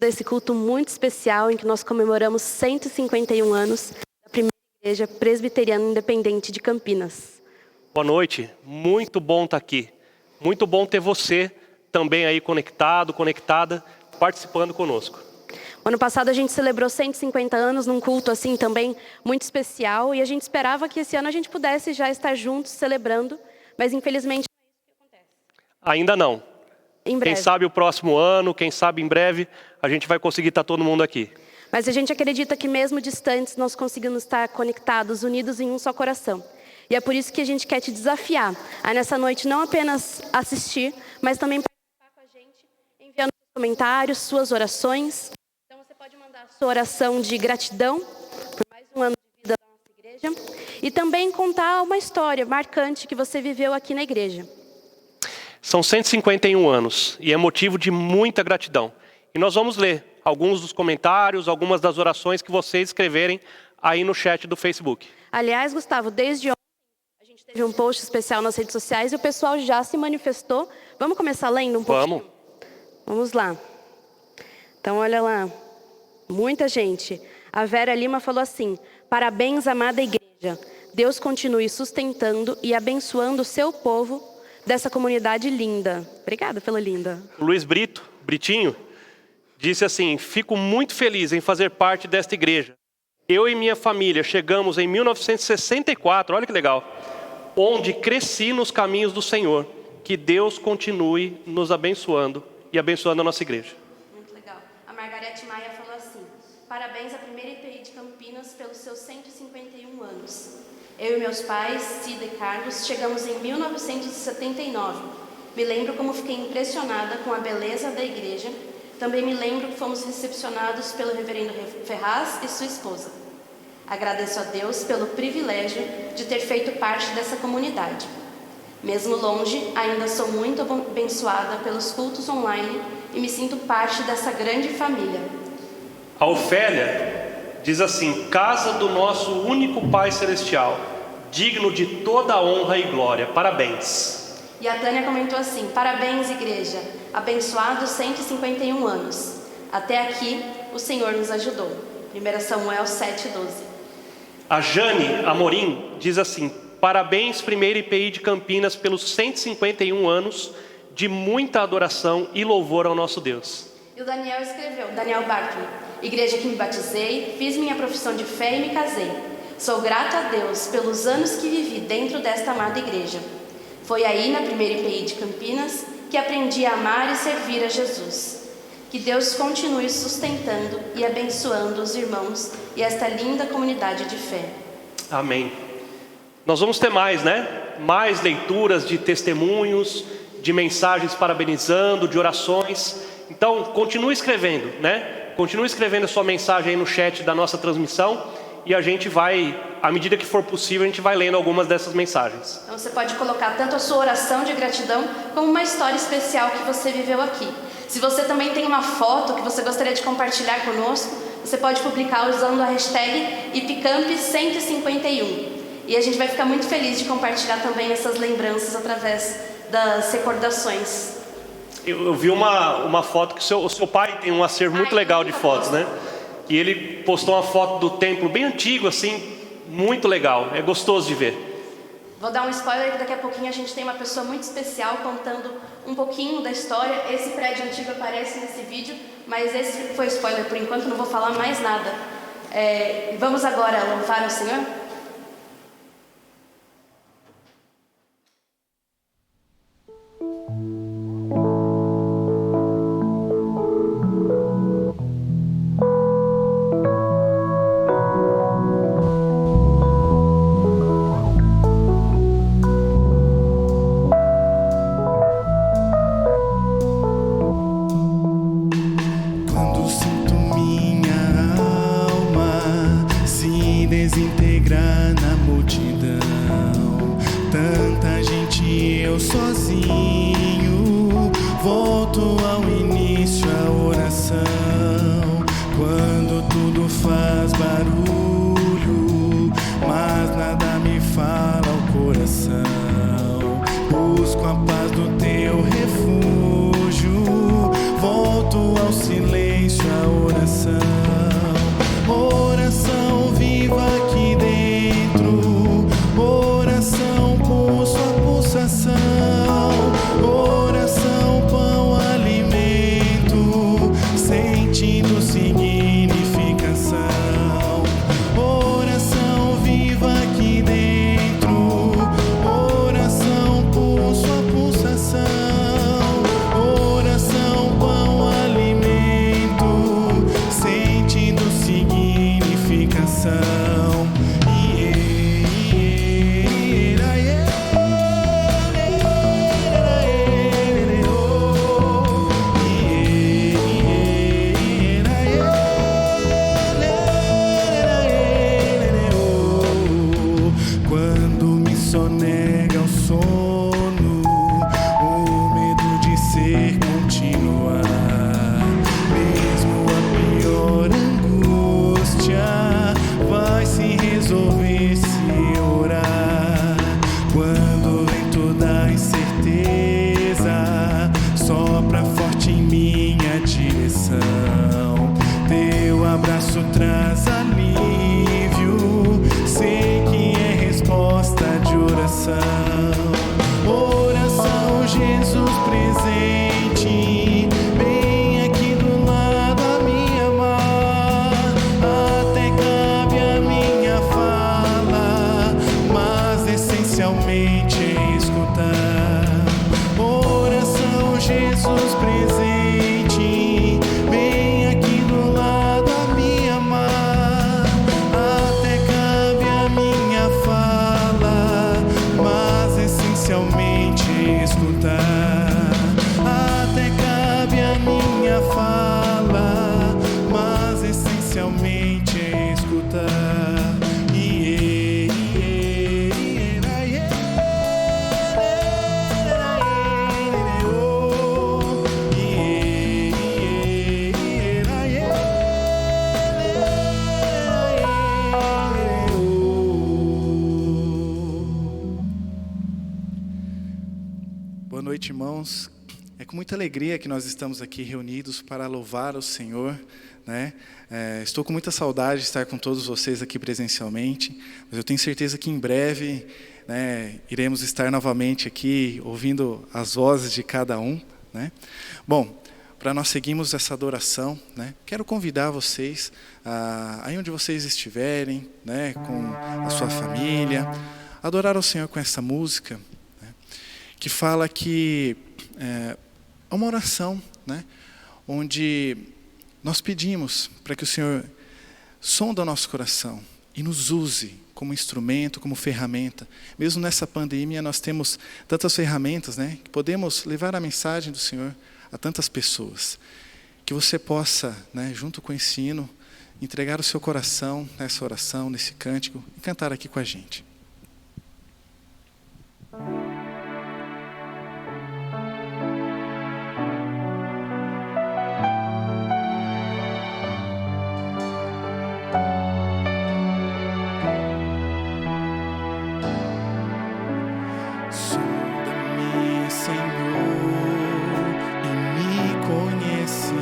desse culto muito especial em que nós comemoramos 151 anos da primeira igreja presbiteriana independente de Campinas. Boa noite, muito bom estar aqui. Muito bom ter você também aí conectado, conectada, participando conosco. Ano passado a gente celebrou 150 anos num culto assim também muito especial e a gente esperava que esse ano a gente pudesse já estar juntos celebrando, mas infelizmente não é isso que acontece. Ainda não. Em breve. Quem sabe o próximo ano, quem sabe em breve, a gente vai conseguir estar todo mundo aqui. Mas a gente acredita que mesmo distantes nós conseguimos estar conectados, unidos em um só coração. E é por isso que a gente quer te desafiar a nessa noite não apenas assistir, mas também participar com a gente, enviando seus comentários, suas orações. Então você pode mandar sua oração de gratidão por mais um ano de vida da nossa igreja e também contar uma história marcante que você viveu aqui na igreja. São 151 anos e é motivo de muita gratidão. E nós vamos ler alguns dos comentários, algumas das orações que vocês escreverem aí no chat do Facebook. Aliás, Gustavo, desde ontem a gente teve um post especial nas redes sociais e o pessoal já se manifestou. Vamos começar lendo um pouquinho? Vamos lá. Então, olha lá. Muita gente. A Vera Lima falou assim: parabéns, amada igreja. Deus continue sustentando e abençoando o seu povo dessa comunidade linda. Obrigada pela linda. O Luiz Britinho, disse assim: fico muito feliz em fazer parte desta igreja. Eu e minha família chegamos em 1964, olha que legal, onde cresci nos caminhos do Senhor. Que Deus continue nos abençoando e abençoando a nossa igreja. Muito legal. A Margarete Maia falou assim: parabéns à primeira IPI de Campinas pelos seus 151 anos. Eu e meus pais, Cida e Carlos, chegamos em 1979. Me lembro como fiquei impressionada com a beleza da igreja. Também me lembro que fomos recepcionados pelo reverendo Ferraz e sua esposa. Agradeço a Deus pelo privilégio de ter feito parte dessa comunidade. Mesmo longe, ainda sou muito abençoada pelos cultos online e me sinto parte dessa grande família. A Ofélia diz assim: casa do nosso único Pai Celestial, digno de toda a honra e glória. Parabéns. E a Tânia comentou assim: parabéns, igreja, abençoados 151 anos. Até aqui o Senhor nos ajudou. 1 Samuel 7,12. A Jane Amorim diz assim: parabéns, primeira IPI de Campinas, pelos 151 anos de muita adoração e louvor ao nosso Deus. E o Daniel escreveu, Daniel Barkley: igreja que me batizei, fiz minha profissão de fé e me casei. Sou grato a Deus pelos anos que vivi dentro desta amada igreja. Foi aí, na primeira IPI de Campinas, que aprendi a amar e servir a Jesus. Que Deus continue sustentando e abençoando os irmãos e esta linda comunidade de fé. Amém. Nós vamos ter mais, né? Mais leituras de testemunhos, de mensagens parabenizando, de orações. Então, continue escrevendo, né? Continue escrevendo a sua mensagem aí no chat da nossa transmissão e a gente vai, à medida que for possível, a gente vai lendo algumas dessas mensagens. Então você pode colocar tanto a sua oração de gratidão como uma história especial que você viveu aqui. Se você também tem uma foto que você gostaria de compartilhar conosco, você pode publicar usando a hashtag IPCamp151. E a gente vai ficar muito feliz de compartilhar também essas lembranças através das recordações. Eu vi uma foto que o seu pai tem um acervo muito legal de fotos, né? E ele postou uma foto do templo bem antigo, assim, muito legal. É gostoso de ver. Vou dar um spoiler que daqui a pouquinho a gente tem uma pessoa muito especial contando um pouquinho da história. Esse prédio antigo aparece nesse vídeo, mas esse foi spoiler por enquanto, não vou falar mais nada. Vamos agora louvar ao Senhor? Busco a paz do teu refúgio, volto ao silêncio. isso traz alívio. Sei que é resposta de oração. Oração, Jesus presente, bem aqui do lado a me amar. Até cabe a minha fala, mas essencialmente é escutar. Oração, Jesus presente, bem aqui do lado a me amar. Até cabe a minha fala, mas essencialmente é escutar. Até cabe a minha fala, mas essencialmente é escutar. Boa noite, irmãos. É com muita alegria que nós estamos aqui reunidos para louvar o Senhor, né? Estou com muita saudade de estar com todos vocês aqui presencialmente, mas eu tenho certeza que em breve, né, iremos estar novamente aqui ouvindo as vozes de cada um, né? Bom, para nós seguirmos essa adoração, né, quero convidar vocês, aí onde vocês estiverem, né, com a sua família, adorar ao Senhor com essa música, que fala que é uma oração, né, onde nós pedimos para que o Senhor sonda o nosso coração e nos use como instrumento, como ferramenta. Mesmo nessa pandemia nós temos tantas ferramentas, né, que podemos levar a mensagem do Senhor a tantas pessoas. Que você possa, né, junto com o ensino, entregar o seu coração nessa oração, nesse cântico e cantar aqui com a gente. Sonda-me, Senhor, e me conhece.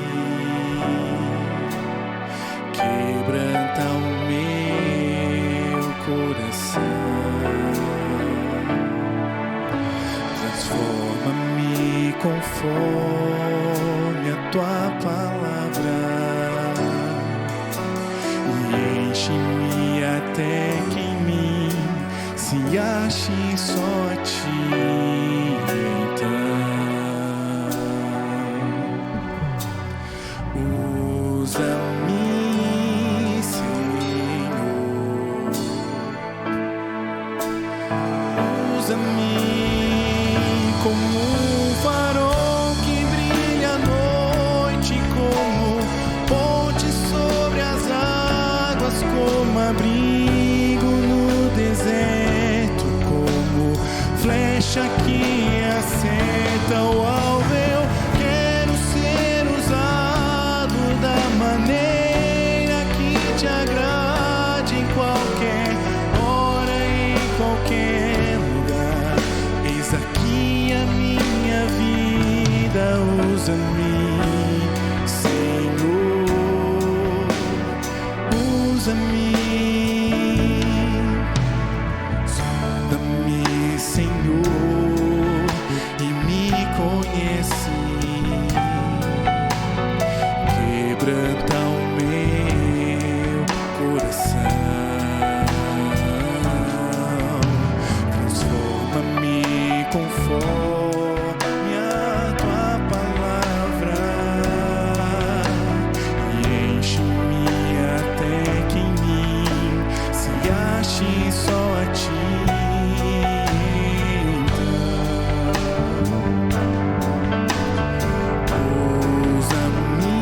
Quebranta o meu coração. Transforma-me conforme a tua palavra e enche-me até que em mim se ache só a ti. Então, usa-me, Senhor, usa-me como um farol que brilha à noite, como ponte sobre as águas, como abrigo no deserto, como flecha que acerta o alvo. Eu quero ser usado da maneira que te agrade, em qualquer hora, em qualquer lugar. Eis aqui a minha vida, usa-me, Senhor, usa-me. Sonda-me, Senhor, e me conhece. Quebranta o meu coração. Transforma-me conforme a tua palavra e enche-me até que em mim se ache só a ti. Então, usa-me,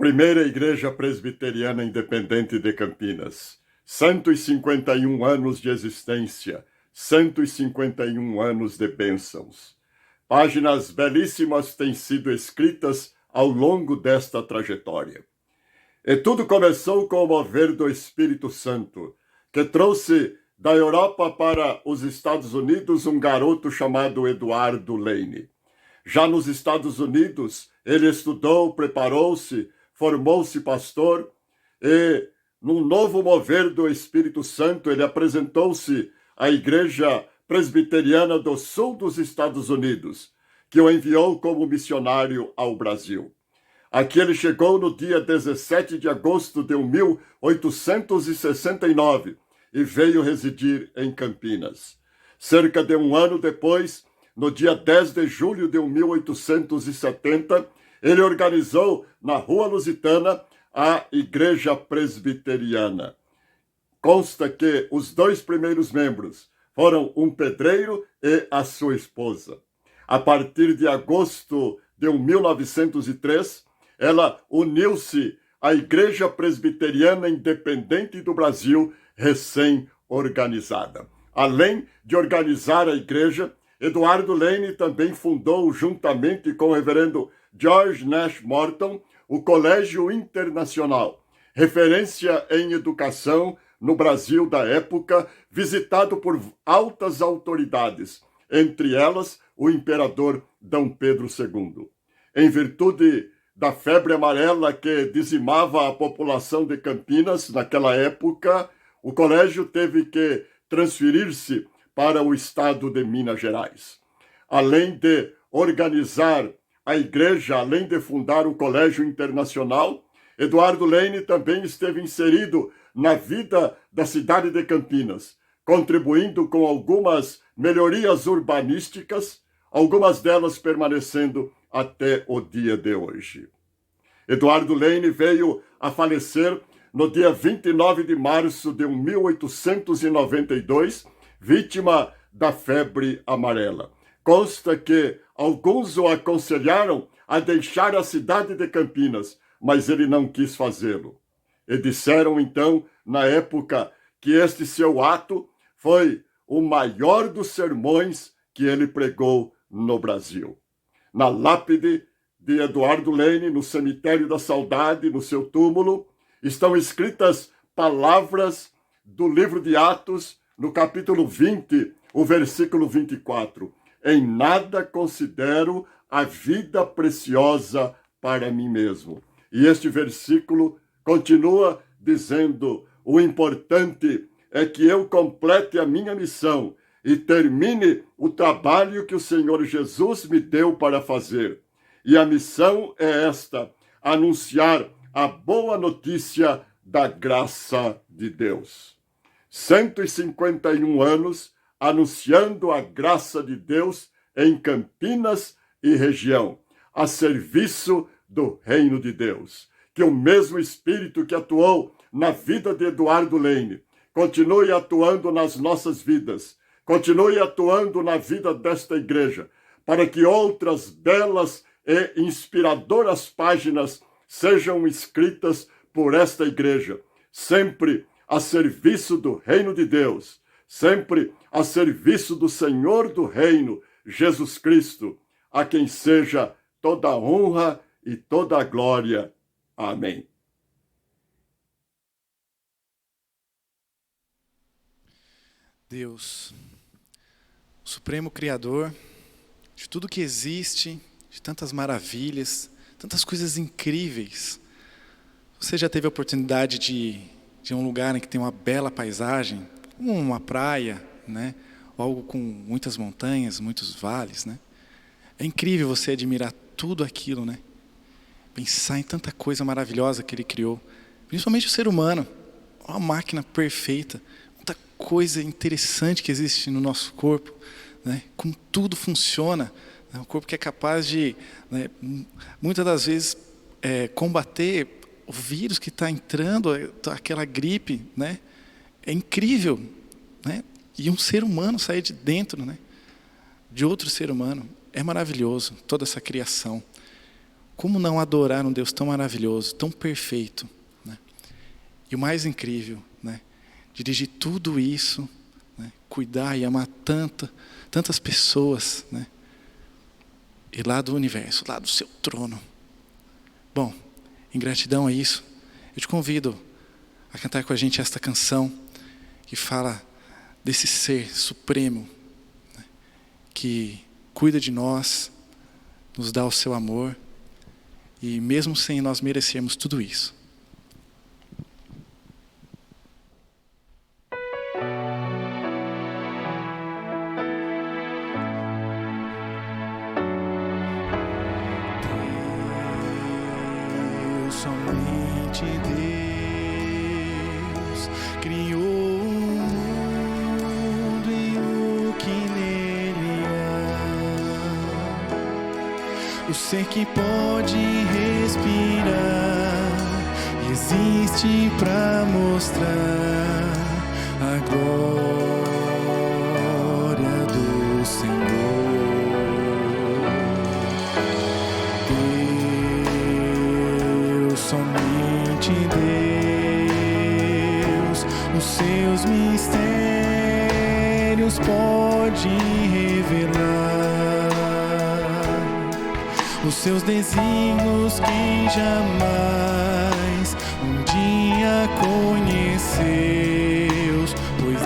primeira igreja presbiteriana independente de Campinas. 151 anos de existência, 151 anos de bênçãos. Páginas belíssimas têm sido escritas ao longo desta trajetória. E tudo começou com o mover do Espírito Santo, que trouxe da Europa para os Estados Unidos um garoto chamado Eduardo Lane. Já nos Estados Unidos, ele estudou, preparou-se, formou-se pastor e, num novo mover do Espírito Santo, ele apresentou-se à Igreja Presbiteriana do Sul dos Estados Unidos, que o enviou como missionário ao Brasil. Aqui ele chegou no dia 17 de agosto de 1869 e veio residir em Campinas. Cerca de um ano depois, no dia 10 de julho de 1870, ele organizou na Rua Lusitana a Igreja Presbiteriana. Consta que os 2 primeiros membros foram um pedreiro e a sua esposa. A partir de agosto de 1903, ela uniu-se à Igreja Presbiteriana Independente do Brasil, recém-organizada. Além de organizar a igreja, Eduardo Lane também fundou, juntamente com o reverendo George Nash Morton, o Colégio Internacional, referência em educação no Brasil da época, visitado por altas autoridades, entre elas o imperador D. Pedro II. Em virtude da febre amarela que dizimava a população de Campinas naquela época, o colégio teve que transferir-se para o estado de Minas Gerais. Além de organizar a igreja, além de fundar o Colégio Internacional, Eduardo Lane também esteve inserido na vida da cidade de Campinas, contribuindo com algumas melhorias urbanísticas, algumas delas permanecendo até o dia de hoje. Eduardo Lane veio a falecer no dia 29 de março de 1892, vítima da febre amarela. Consta que alguns o aconselharam a deixar a cidade de Campinas, mas ele não quis fazê-lo. E disseram, então, na época, que este seu ato foi o maior dos sermões que ele pregou no Brasil. Na lápide de Eduardo Lane, no Cemitério da Saudade, no seu túmulo, estão escritas palavras do livro de Atos, no capítulo 20, o versículo 24. Em nada considero a vida preciosa para mim mesmo. E este versículo continua dizendo: o importante é que eu complete a minha missão e termine o trabalho que o Senhor Jesus me deu para fazer. E a missão é esta: anunciar a boa notícia da graça de Deus. 151 anos anunciando a graça de Deus em Campinas e região, a serviço do reino de Deus. Que o mesmo Espírito que atuou na vida de Eduardo Lane continue atuando nas nossas vidas, continue atuando na vida desta igreja, para que outras belas e inspiradoras páginas sejam escritas por esta igreja, sempre a serviço do reino de Deus, sempre a serviço do Senhor do reino, Jesus Cristo, a quem seja toda a honra e toda a glória. Amém. Deus, o Supremo Criador de tudo que existe, de tantas maravilhas, tantas coisas incríveis. Você já teve a oportunidade de um lugar em que tem uma bela paisagem, uma praia, né? Ou algo com muitas montanhas, muitos vales, né? É incrível você admirar tudo aquilo, né? Pensar em tanta coisa maravilhosa que ele criou, principalmente o ser humano, uma máquina perfeita, muita coisa interessante que existe no nosso corpo, né? Como tudo funciona, né? Um corpo que é capaz de, né, muitas das vezes, combater o vírus que está entrando, aquela gripe, né? É incrível, né? E um ser humano sair de dentro, né, de outro ser humano, é maravilhoso, toda essa criação. Como não adorar um Deus tão maravilhoso, tão perfeito, né? E o mais incrível, né? Dirigir tudo isso, né? Cuidar e amar tantas pessoas, né? E lá do universo, lá do seu trono. Bom, em gratidão a isso, eu te convido a cantar com a gente esta canção que fala desse ser supremo, né? Que cuida de nós, nos dá o seu amor, e mesmo sem nós merecermos tudo isso. Deus, somente Deus, criou o mundo e o que nele há. O ser que pode respirar existe para mostrar a glória do Senhor. Deus, somente Deus, os seus mistérios pode revelar. Os seus desígnios quem jamais um dia conheceu, pois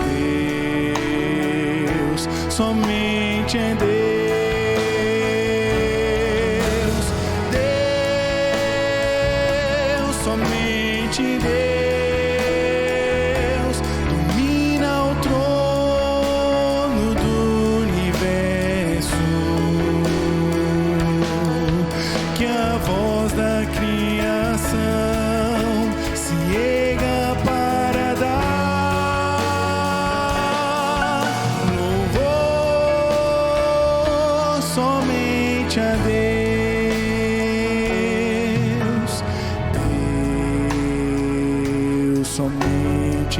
Deus somente é Deus. Deus, somente Deus, domina o trono do universo. Que a voz da criação se erga para dar louvor somente a Deus. Deus, somente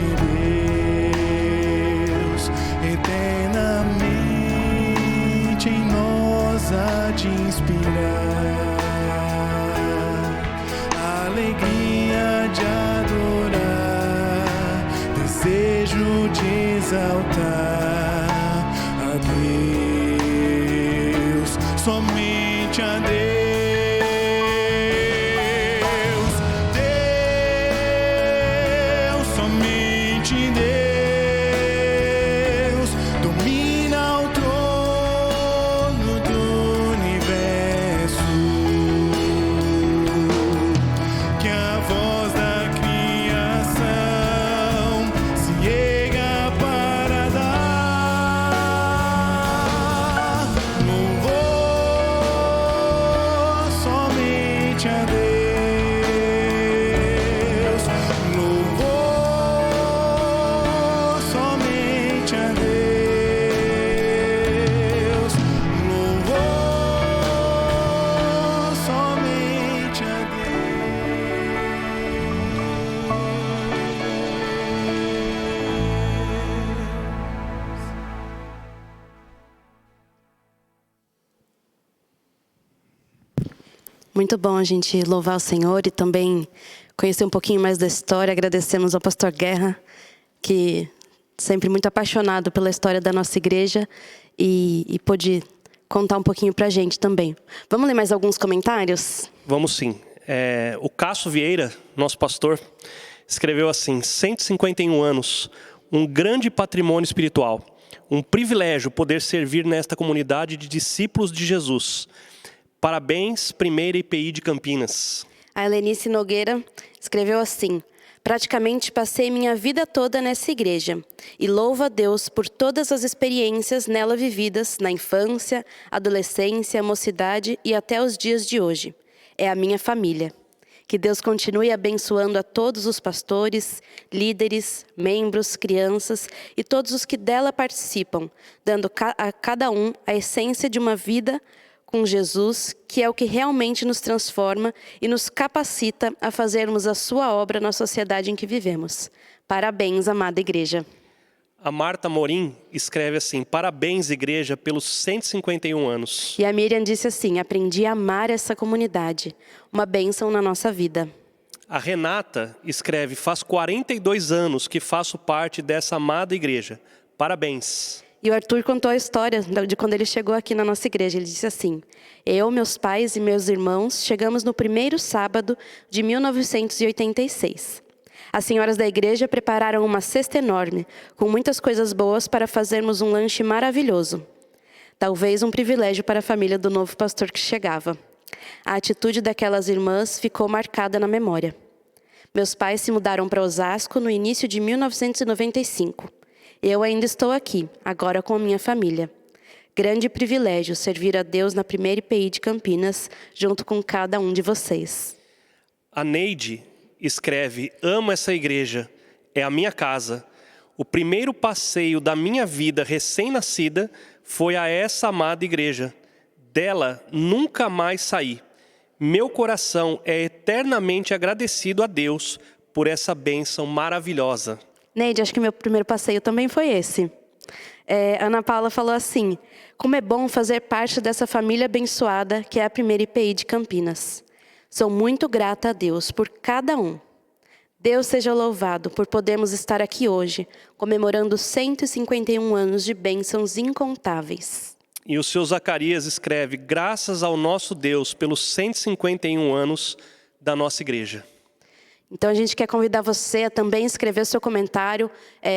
Deus, eternamente em nós há de inspirar a alegria de adorar, desejo de exaltar a Deus, somente a Deus. Deus, somente Deus, domina o trono do universo. Que a voz da criação se erga para dar louvor somente a Deus. Louvor somente a Deus. Louvor somente a Muito bom a gente louvar o Senhor e também conhecer um pouquinho mais da história. Agradecemos ao pastor Guerra, que sempre muito apaixonado pela história da nossa igreja e pôde contar um pouquinho pra gente também. Vamos ler mais alguns comentários? Vamos sim. O Cássio Vieira, nosso pastor, escreveu assim: 151 anos, um grande patrimônio espiritual, um privilégio poder servir nesta comunidade de discípulos de Jesus. Parabéns, primeira IPI de Campinas. A Helenice Nogueira escreveu assim: praticamente passei minha vida toda nessa igreja e louvo a Deus por todas as experiências nela vividas na infância, adolescência, mocidade e até os dias de hoje. É a minha família. Que Deus continue abençoando a todos os pastores, líderes, membros, crianças e todos os que dela participam, dando a cada um a essência de uma vida com Jesus, que é o que realmente nos transforma e nos capacita a fazermos a sua obra na sociedade em que vivemos. Parabéns, amada igreja. A Marta Morim escreve assim: parabéns, igreja, pelos 151 anos. E a Miriam disse assim: aprendi a amar essa comunidade, uma bênção na nossa vida. A Renata escreve: faz 42 anos que faço parte dessa amada igreja. Parabéns. E o Arthur contou a história de quando ele chegou aqui na nossa igreja. Ele disse assim: eu, meus pais e meus irmãos chegamos no primeiro sábado de 1986. As senhoras da igreja prepararam uma cesta enorme, com muitas coisas boas para fazermos um lanche maravilhoso. Talvez um privilégio para a família do novo pastor que chegava. A atitude daquelas irmãs ficou marcada na memória. Meus pais se mudaram para Osasco no início de 1995. Eu ainda estou aqui, agora com a minha família. Grande privilégio servir a Deus na primeira IPI de Campinas, junto com cada um de vocês. A Neide escreve: amo essa igreja, é a minha casa. O primeiro passeio da minha vida recém-nascida foi a essa amada igreja. Dela nunca mais saí. Meu coração é eternamente agradecido a Deus por essa bênção maravilhosa. Neide, acho que meu primeiro passeio também foi esse. Ana Paula falou assim: como é bom fazer parte dessa família abençoada que é a primeira IPI de Campinas. Sou muito grata a Deus por cada um. Deus seja louvado por podermos estar aqui hoje, comemorando 151 anos de bênçãos incontáveis. E o seu Zacarias escreve: graças ao nosso Deus pelos 151 anos da nossa igreja. Então a gente quer convidar você a também escrever o seu comentário,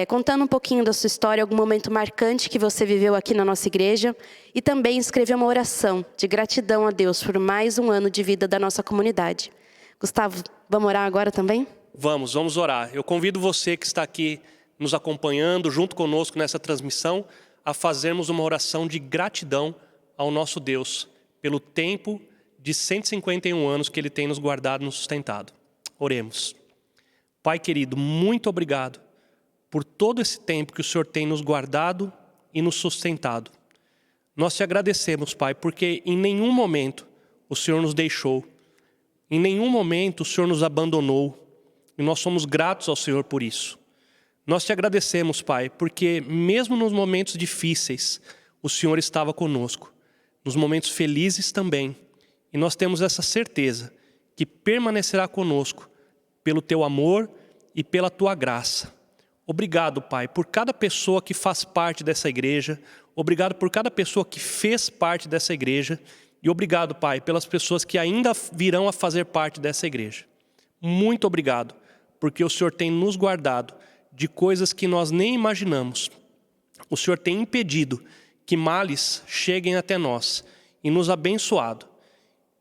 contando um pouquinho da sua história, algum momento marcante que você viveu aqui na nossa igreja. E também escrever uma oração de gratidão a Deus por mais um ano de vida da nossa comunidade. Gustavo, vamos orar agora também? Vamos orar. Eu convido você que está aqui nos acompanhando, junto conosco nessa transmissão, a fazermos uma oração de gratidão ao nosso Deus pelo tempo de 151 anos que Ele tem nos guardado e nos sustentado. Oremos. Pai querido, muito obrigado por todo esse tempo que o Senhor tem nos guardado e nos sustentado. Nós te agradecemos, Pai, porque em nenhum momento o Senhor nos deixou, em nenhum momento o Senhor nos abandonou, e nós somos gratos ao Senhor por isso. Nós te agradecemos, Pai, porque mesmo nos momentos difíceis, o Senhor estava conosco, nos momentos felizes também, e nós temos essa certeza que permanecerá conosco pelo teu amor e pela tua graça. Obrigado, Pai, por cada pessoa que faz parte dessa igreja, obrigado por cada pessoa que fez parte dessa igreja, e obrigado, Pai, pelas pessoas que ainda virão a fazer parte dessa igreja. Muito obrigado, porque o Senhor tem nos guardado de coisas que nós nem imaginamos. O Senhor tem impedido que males cheguem até nós e nos abençoado.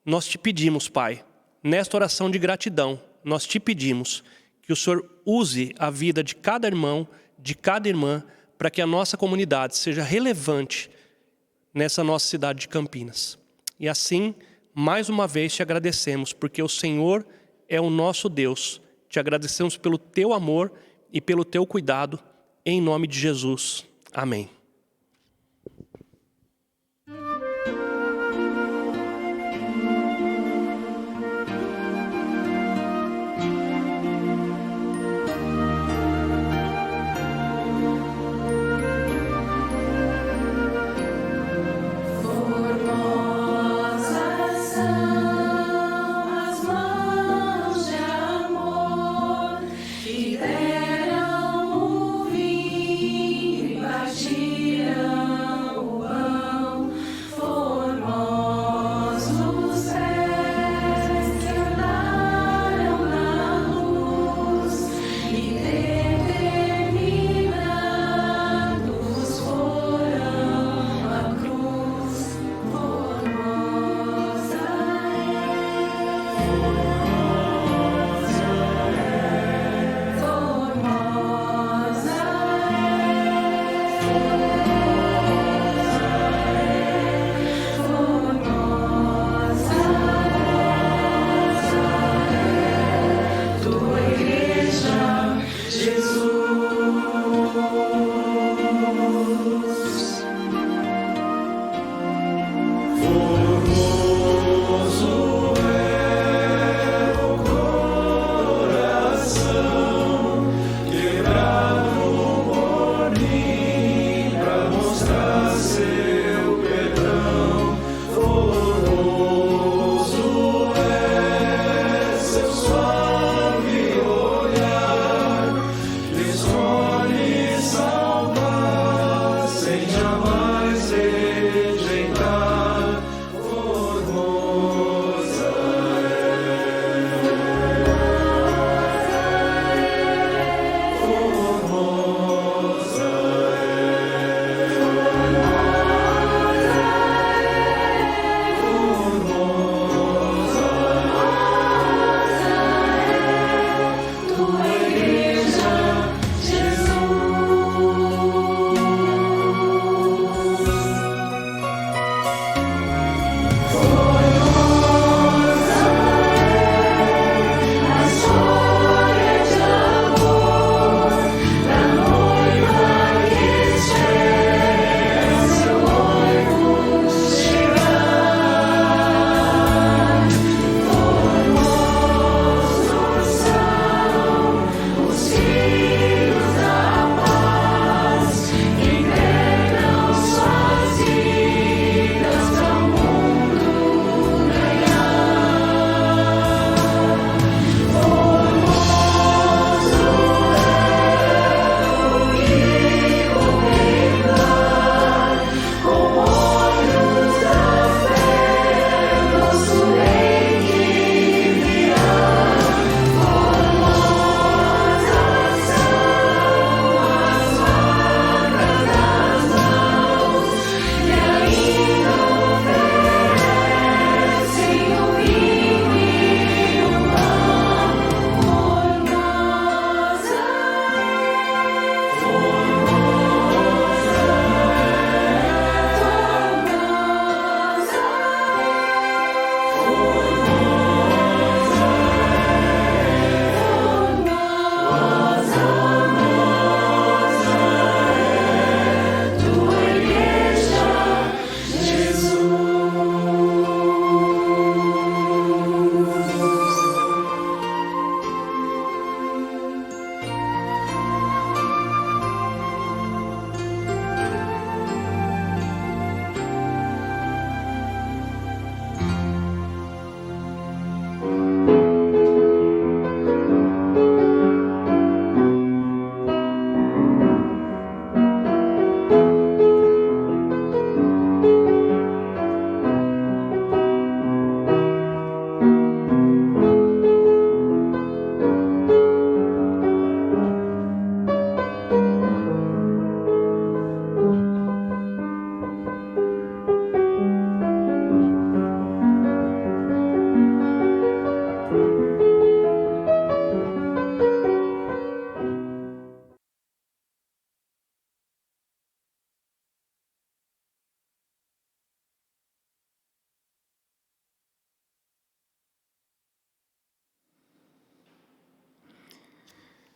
Nós te pedimos, Pai, nesta oração de gratidão, nós te pedimos que o Senhor use a vida de cada irmão, de cada irmã, para que a nossa comunidade seja relevante nessa nossa cidade de Campinas. E assim, mais uma vez te agradecemos, porque o Senhor é o nosso Deus. Te agradecemos pelo teu amor e pelo teu cuidado, em nome de Jesus. Amém. Que deram o vinho e batido.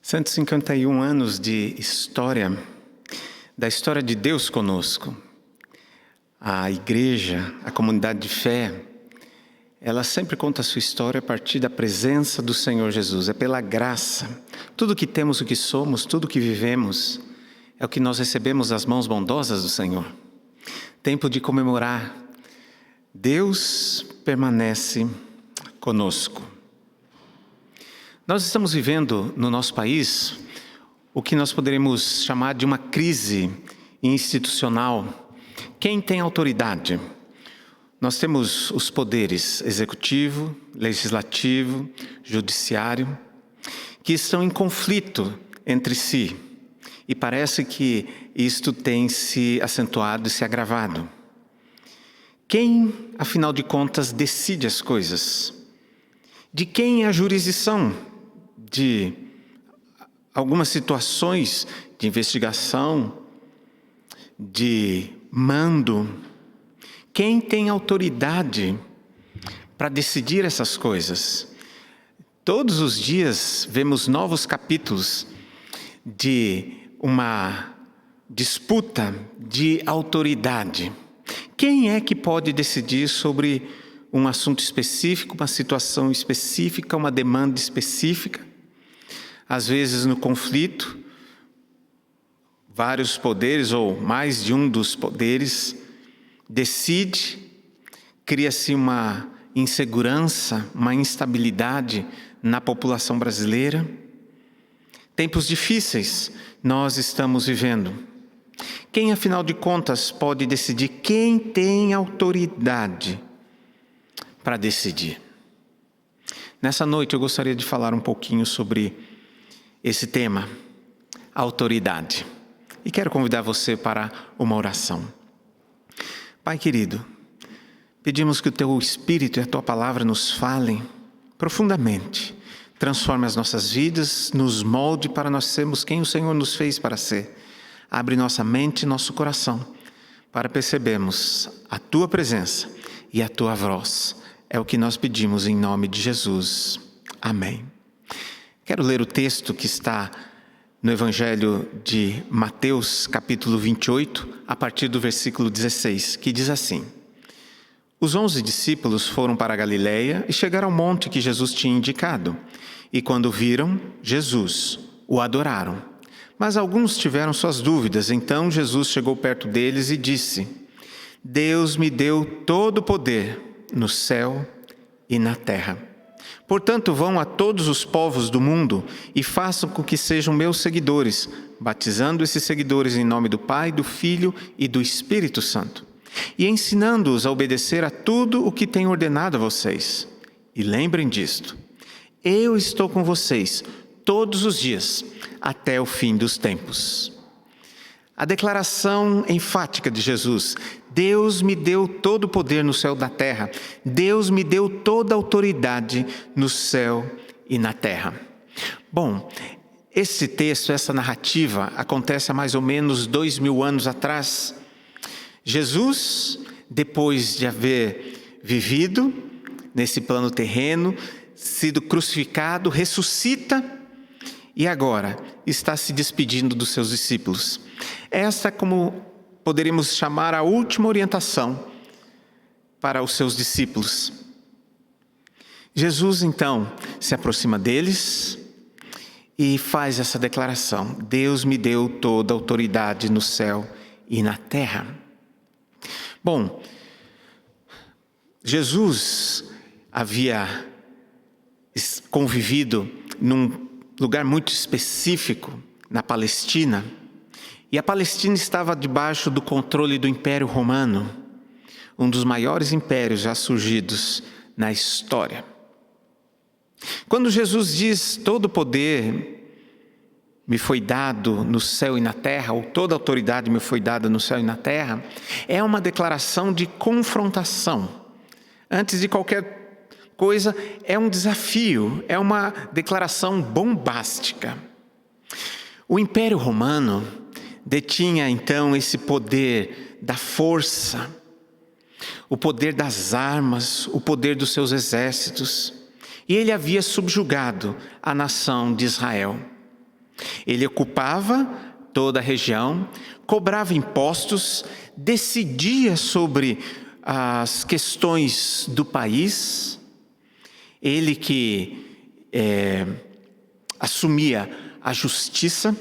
151 anos de história, da história de Deus conosco. A igreja, a comunidade de fé, ela sempre conta a sua história a partir da presença do Senhor Jesus. É pela graça. Tudo que temos, o que somos, tudo que vivemos, é o que nós recebemos das mãos bondosas do Senhor. Tempo de comemorar. Deus permanece conosco. Nós estamos vivendo no nosso país o que nós poderíamos chamar de uma crise institucional. Quem tem autoridade? Nós temos os poderes executivo, legislativo, judiciário, que estão em conflito entre si. E parece que isto tem se acentuado e se agravado. Quem, afinal de contas, decide as coisas? De quem é a jurisdição de algumas situações de investigação, de mando? Quem tem autoridade para decidir essas coisas? Todos os dias vemos novos capítulos de uma disputa de autoridade. Quem é que pode decidir sobre um assunto específico, uma situação específica, uma demanda específica? Às vezes no conflito, vários poderes ou mais de um dos poderes decide, cria-se uma insegurança, uma instabilidade na população brasileira. Tempos difíceis nós estamos vivendo. Quem, afinal de contas, pode decidir? Quem tem autoridade para decidir? Nessa noite eu gostaria de falar um pouquinho sobre esse tema, autoridade. E quero convidar você para uma oração. Pai querido, pedimos que o Teu Espírito e a Tua Palavra nos falem profundamente. Transforme as nossas vidas, nos molde para nós sermos quem o Senhor nos fez para ser. Abre nossa mente e nosso coração para percebermos a Tua presença e a Tua voz. É o que nós pedimos em nome de Jesus. Amém. Quero ler o texto que está no Evangelho de Mateus, capítulo 28, a partir do versículo 16, que diz assim: Os 11 discípulos foram para a Galileia e chegaram ao monte que Jesus tinha indicado. E quando viram Jesus, o adoraram. Mas alguns tiveram suas dúvidas. Então Jesus chegou perto deles e disse: Deus me deu todo o poder no céu e na terra. Portanto, vão a todos os povos do mundo e façam com que sejam meus seguidores, batizando esses seguidores em nome do Pai, do Filho e do Espírito Santo, e ensinando-os a obedecer a tudo o que tenho ordenado a vocês. E lembrem disto: eu estou com vocês todos os dias, até o fim dos tempos. A declaração enfática de Jesus: Deus me deu todo o poder no céu e na terra. Deus me deu toda a autoridade no céu e na terra. Bom, esse texto, essa narrativa, acontece há mais ou menos 2000 anos atrás. Jesus, depois de haver vivido nesse plano terreno, sido crucificado, ressuscita e agora está se despedindo dos seus discípulos. Esta, como poderíamos chamar, a última orientação para os seus discípulos. Jesus, então, se aproxima deles e faz essa declaração: Deus me deu toda a autoridade no céu e na terra. Bom, Jesus havia convivido num lugar muito específico, na Palestina, e a Palestina estava debaixo do controle do Império Romano, um dos maiores impérios já surgidos na história. Quando Jesus diz: todo o poder me foi dado no céu e na terra, ou toda a autoridade me foi dada no céu e na terra, é uma declaração de confrontação. Antes de qualquer coisa, é um desafio, é uma declaração bombástica. O Império Romano detinha então esse poder da força, o poder das armas, o poder dos seus exércitos, e ele havia subjugado a nação de Israel. Ele ocupava toda a região, cobrava impostos, decidia sobre as questões do país. Ele que assumia a justiça.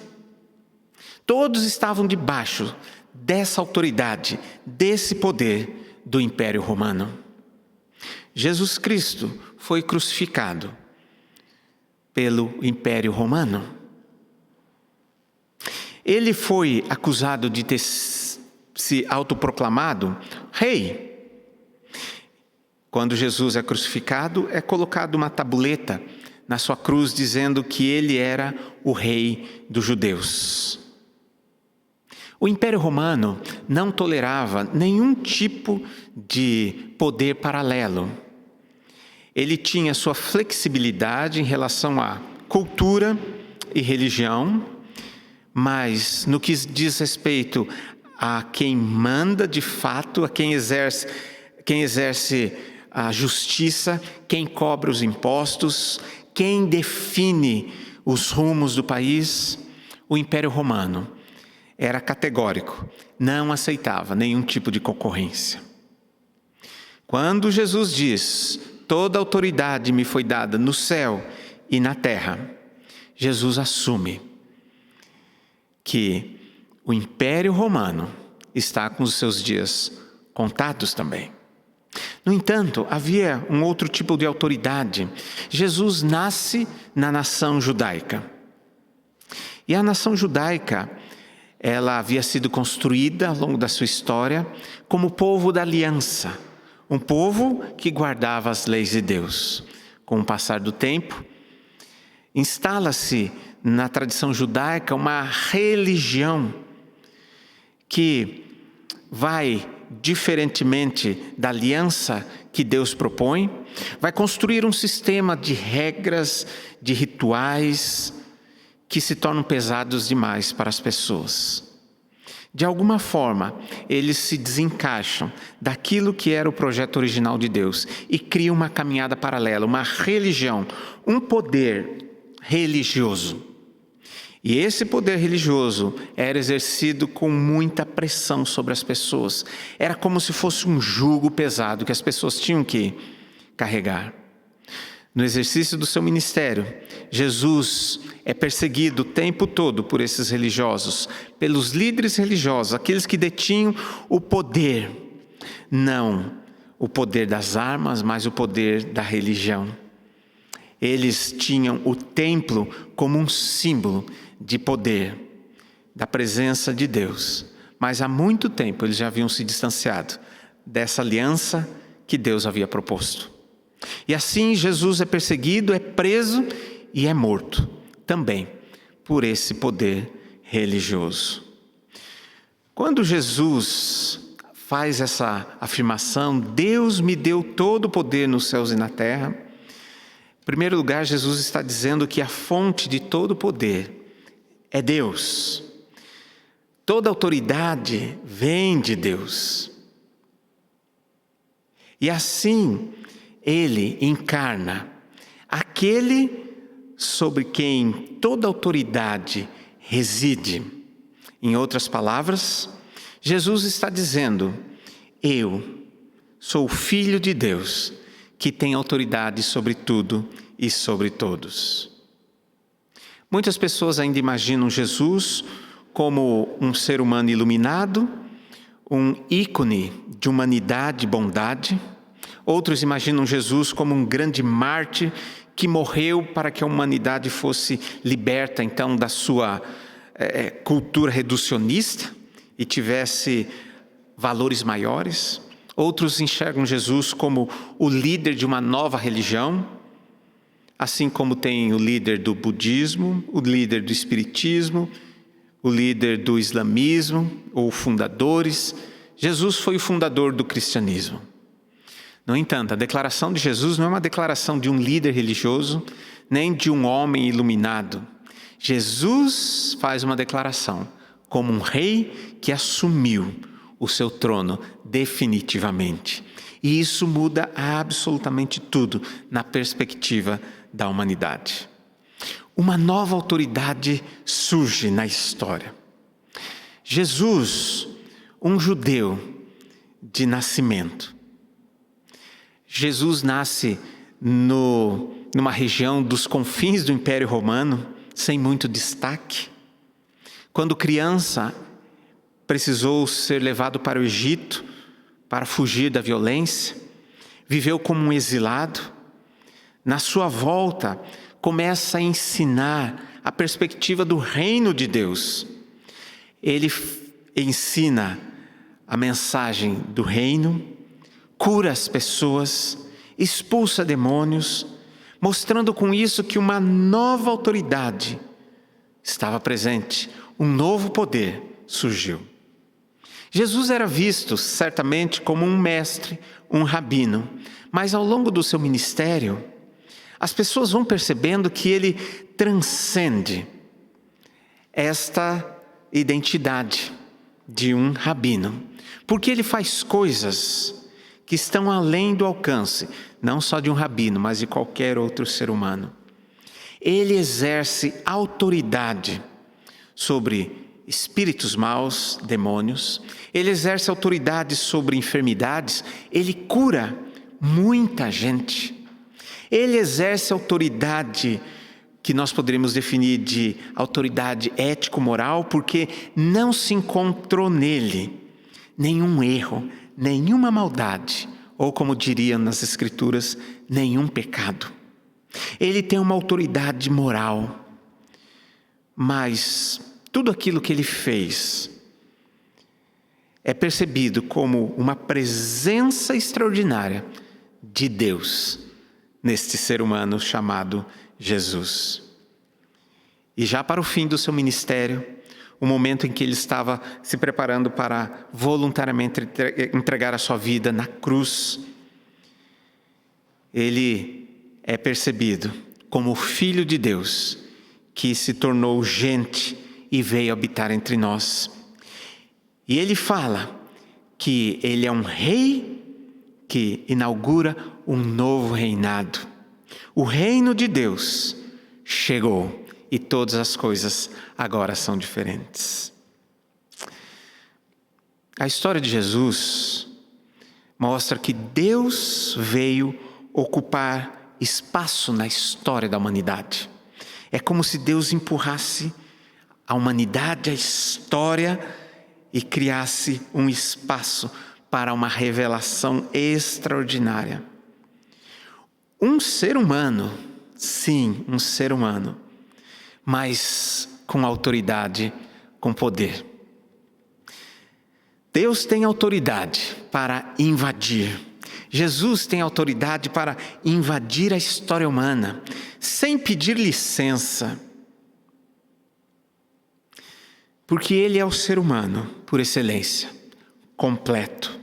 Todos estavam debaixo dessa autoridade, desse poder do Império Romano. Jesus Cristo foi crucificado pelo Império Romano. Ele foi acusado de ter se autoproclamado rei. Quando Jesus é crucificado, é colocado uma tabuleta na sua cruz dizendo que ele era o rei dos judeus. O Império Romano não tolerava nenhum tipo de poder paralelo. Ele tinha sua flexibilidade em relação à cultura e religião, mas no que diz respeito a quem manda de fato, a quem exerce a justiça, quem cobra os impostos, quem define os rumos do país, o Império Romano era categórico, não aceitava nenhum tipo de concorrência. Quando Jesus diz: toda autoridade me foi dada no céu e na terra, Jesus assume que o Império Romano está com os seus dias contados também. No entanto, havia um outro tipo de autoridade. Jesus nasce na nação judaica. E a nação judaica, ela havia sido construída ao longo da sua história como povo da aliança, um povo que guardava as leis de Deus. Com o passar do tempo, instala-se na tradição judaica uma religião que vai, diferentemente da aliança que Deus propõe, vai construir um sistema de regras, de rituais, que se tornam pesados demais para as pessoas. De alguma forma, eles se desencaixam daquilo que era o projeto original de Deus e criam uma caminhada paralela, uma religião, um poder religioso. E esse poder religioso era exercido com muita pressão sobre as pessoas. Era como se fosse um jugo pesado que as pessoas tinham que carregar. No exercício do seu ministério, Jesus é perseguido o tempo todo por esses religiosos, pelos líderes religiosos, aqueles que detinham o poder, não o poder das armas, mas o poder da religião. Eles tinham o templo como um símbolo de poder, da presença de Deus, mas há muito tempo eles já haviam se distanciado dessa aliança que Deus havia proposto. E assim Jesus é perseguido, é preso e é morto também por esse poder religioso. Quando Jesus faz essa afirmação, Deus me deu todo o poder nos céus e na terra, em primeiro lugar, Jesus está dizendo que a fonte de todo o poder é Deus. Toda autoridade vem de Deus. E assim, Ele encarna aquele sobre quem toda autoridade reside. Em outras palavras, Jesus está dizendo: eu sou o Filho de Deus, que tem autoridade sobre tudo e sobre todos. Muitas pessoas ainda imaginam Jesus como um ser humano iluminado, um ícone de humanidade e bondade. Outros imaginam Jesus como um grande mártir que morreu para que a humanidade fosse liberta então da sua cultura reducionista e tivesse valores maiores. Outros enxergam Jesus como o líder de uma nova religião, assim como tem o líder do budismo, o líder do espiritismo, o líder do islamismo, ou fundadores. Jesus foi o fundador do cristianismo. No entanto, a declaração de Jesus não é uma declaração de um líder religioso, nem de um homem iluminado. Jesus faz uma declaração como um rei que assumiu o seu trono definitivamente. E isso muda absolutamente tudo na perspectiva da humanidade. uma nova autoridade surge na história. Jesus, um judeu de nascimento. Jesus nasce numa região dos confins do Império Romano, sem muito destaque. Quando criança, precisou ser levado para o Egito para fugir da violência. Viveu como um exilado. Na sua volta, começa a ensinar a perspectiva do reino de Deus. Ele ensina a mensagem do reino, cura as pessoas, expulsa demônios, mostrando com isso que uma nova autoridade estava presente, um novo poder surgiu. Jesus era visto certamente como um mestre, um rabino, mas ao longo do seu ministério, as pessoas vão percebendo que ele transcende esta identidade de um rabino, porque ele faz coisas que estão além do alcance, não só de um rabino, mas de qualquer outro ser humano. Ele exerce autoridade sobre espíritos maus, demônios. Ele exerce autoridade sobre enfermidades. Ele cura muita gente. Ele exerce autoridade que nós poderíamos definir de autoridade ético-moral, porque não se encontrou nele nenhum erro, nenhuma maldade, ou como diriam nas Escrituras, nenhum pecado. Ele tem uma autoridade moral, mas tudo aquilo que ele fez é percebido como uma presença extraordinária de Deus neste ser humano chamado Jesus. E já para o fim do seu ministério, o momento em que ele estava se preparando para voluntariamente entregar a sua vida na cruz, ele é percebido como o Filho de Deus, que se tornou gente e veio habitar entre nós. E ele fala que ele é um rei que inaugura um novo reinado. O reino de Deus chegou e todas as coisas agora são diferentes. A história de Jesus mostra que Deus veio ocupar espaço na história da humanidade. É como se Deus empurrasse a humanidade, a história, e criasse um espaço para uma revelação extraordinária. Um ser humano, sim, um ser humano, mas com autoridade, com poder. Deus tem autoridade para invadir. Jesus tem autoridade para invadir a história humana, sem pedir licença. Porque Ele é o ser humano, por excelência, completo.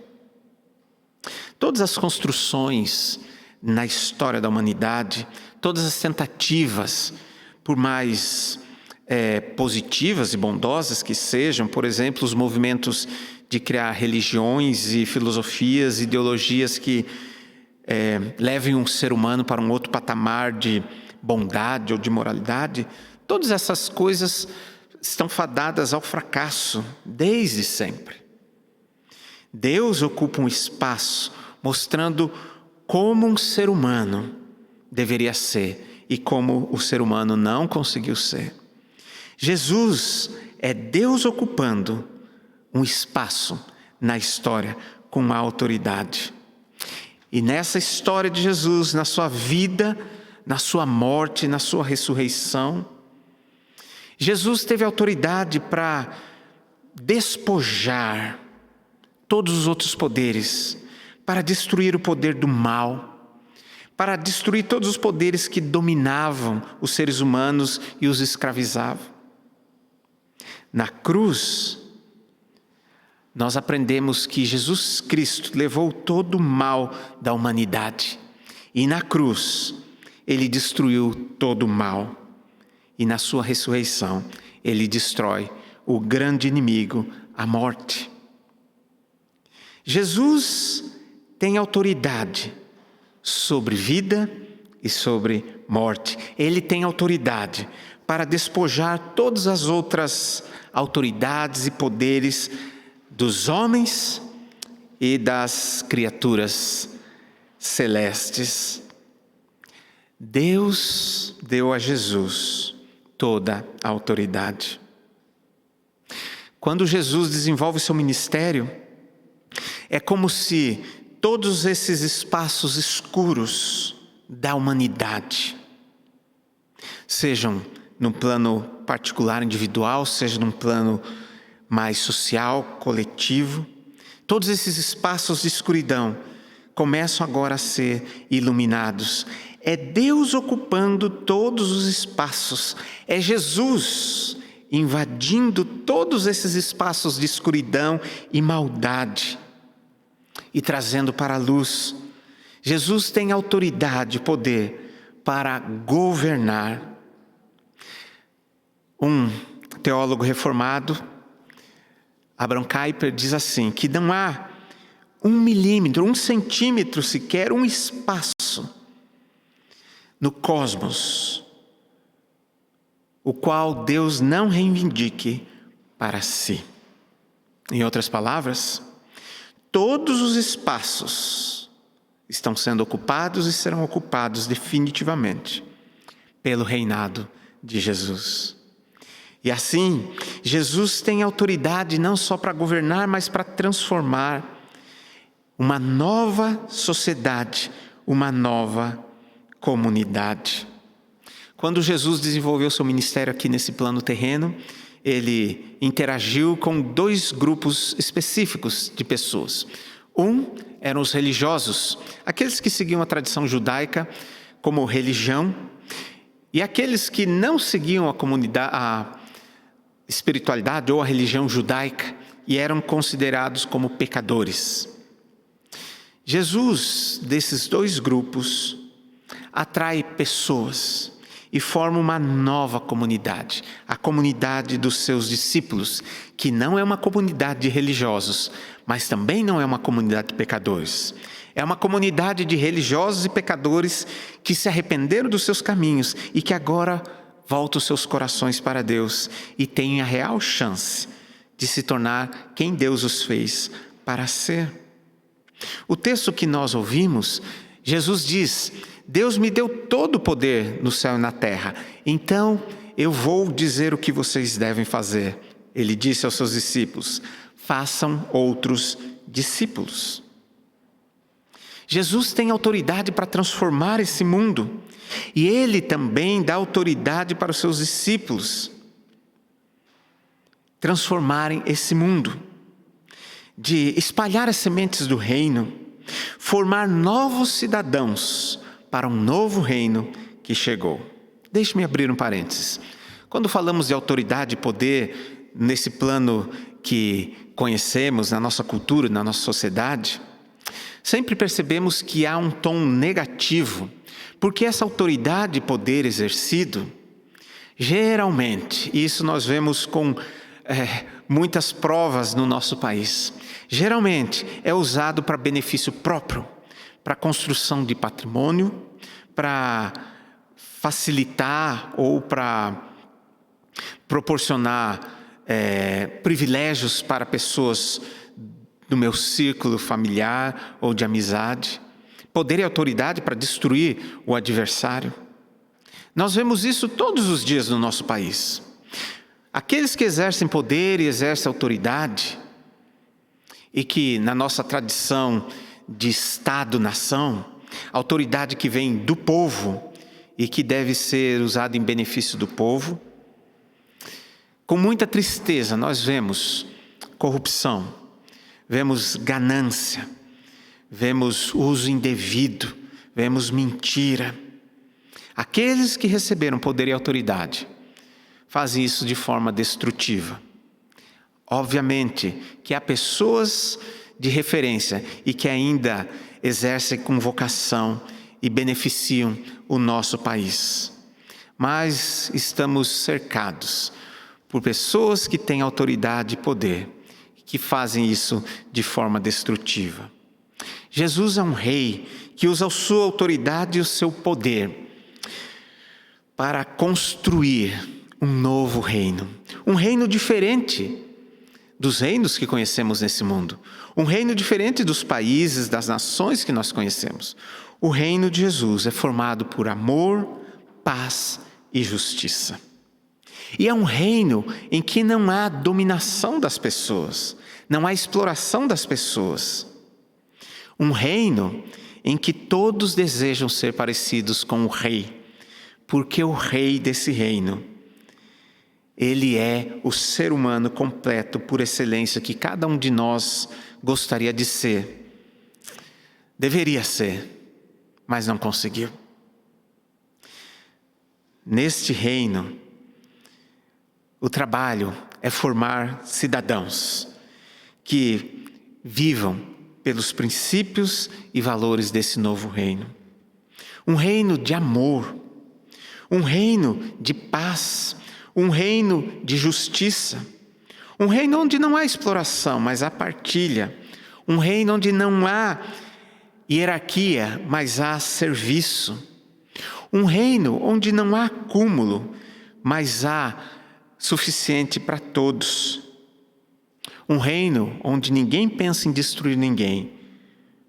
Todas as construções na história da humanidade, todas as tentativas, por mais positivas e bondosas que sejam, por exemplo, os movimentos de criar religiões e filosofias, ideologias que levem um ser humano para um outro patamar de bondade ou de moralidade, todas essas coisas estão fadadas ao fracasso desde sempre. Deus ocupa um espaço mostrando como um ser humano deveria ser e como o ser humano não conseguiu ser. Jesus é Deus ocupando um espaço na história com uma autoridade. E nessa história de Jesus, na sua vida, na sua morte, na sua ressurreição, Jesus teve autoridade para despojar todos os outros poderes, para destruir o poder do mal, para destruir todos os poderes que dominavam os seres humanos e os escravizavam. Na cruz, nós aprendemos que Jesus Cristo levou todo o mal da humanidade. E na cruz, Ele destruiu todo o mal. E na sua ressurreição, Ele destrói o grande inimigo, a morte. Jesus tem autoridade sobre vida e sobre morte. Ele tem autoridade para despojar todas as outras autoridades e poderes dos homens e das criaturas celestes. Deus deu a Jesus toda a autoridade. Quando Jesus desenvolve seu ministério, é como se todos esses espaços escuros da humanidade, sejam no plano particular, individual, seja num plano mais social, coletivo, todos esses espaços de escuridão começam agora a ser iluminados. É Deus ocupando todos os espaços, é Jesus invadindo todos esses espaços de escuridão e maldade e trazendo para a luz. Jesus tem autoridade e poder para governar. Um teólogo reformado, Abraham Kuyper, diz assim, que não há 1 milímetro, 1 centímetro sequer, um espaço no cosmos, o qual Deus não reivindique para si. Em outras palavras, todos os espaços estão sendo ocupados e serão ocupados definitivamente pelo reinado de Jesus. E assim, Jesus tem autoridade não só para governar, mas para transformar uma nova sociedade, uma nova comunidade. Quando Jesus desenvolveu seu ministério aqui nesse plano terreno, ele interagiu com 2 grupos específicos de pessoas. Um eram os religiosos, aqueles que seguiam a tradição judaica como religião, e aqueles que não seguiam a espiritualidade ou a religião judaica e eram considerados como pecadores. Jesus, desses 2 grupos, atrai pessoas e forma uma nova comunidade, a comunidade dos seus discípulos, que não é uma comunidade de religiosos, mas também não é uma comunidade de pecadores. É uma comunidade de religiosos e pecadores que se arrependeram dos seus caminhos e que agora voltam os seus corações para Deus e têm a real chance de se tornar quem Deus os fez para ser. O texto que nós ouvimos, Jesus diz: Deus me deu todo o poder no céu e na terra, então eu vou dizer o que vocês devem fazer. Ele disse aos seus discípulos: façam outros discípulos. Jesus tem autoridade para transformar esse mundo, e Ele também dá autoridade para os seus discípulos transformarem esse mundo, de espalhar as sementes do reino, formar novos cidadãos para um novo reino que chegou. Deixe-me abrir um parênteses. Quando falamos de autoridade e poder nesse plano que conhecemos na nossa cultura, na nossa sociedade, sempre percebemos que há um tom negativo, porque essa autoridade e poder exercido, geralmente, e isso nós vemos com muitas provas no nosso país, geralmente é usado para benefício próprio, para construção de patrimônio, para facilitar ou para proporcionar privilégios para pessoas do meu círculo familiar ou de amizade, poder e autoridade para destruir o adversário. Nós vemos isso todos os dias no nosso país. Aqueles que exercem poder e exercem autoridade, e que na nossa tradição de Estado-nação, autoridade que vem do povo e que deve ser usada em benefício do povo, com muita tristeza nós vemos corrupção, vemos ganância, vemos uso indevido, vemos mentira. Aqueles que receberam poder e autoridade fazem isso de forma destrutiva. Obviamente que há pessoas de referência e que ainda exercem com vocação e beneficiam o nosso país. Mas estamos cercados por pessoas que têm autoridade e poder, que fazem isso de forma destrutiva. Jesus é um rei que usa a sua autoridade e o seu poder para construir um novo reino. Um reino diferente dos reinos que conhecemos nesse mundo. Um reino diferente dos países, das nações que nós conhecemos. O reino de Jesus é formado por amor, paz e justiça. E é um reino em que não há dominação das pessoas, não há exploração das pessoas. Um reino em que todos desejam ser parecidos com o rei, porque o rei desse reino, ele é o ser humano completo por excelência que cada um de nós gostaria de ser. Deveria ser, mas não conseguiu. Neste reino, o trabalho é formar cidadãos que vivam pelos princípios e valores desse novo reino. Um reino de amor, um reino de paz, um reino de justiça, um reino onde não há exploração, mas há partilha, um reino onde não há hierarquia, mas há serviço, um reino onde não há acúmulo, mas há suficiente para todos. Um reino onde ninguém pensa em destruir ninguém.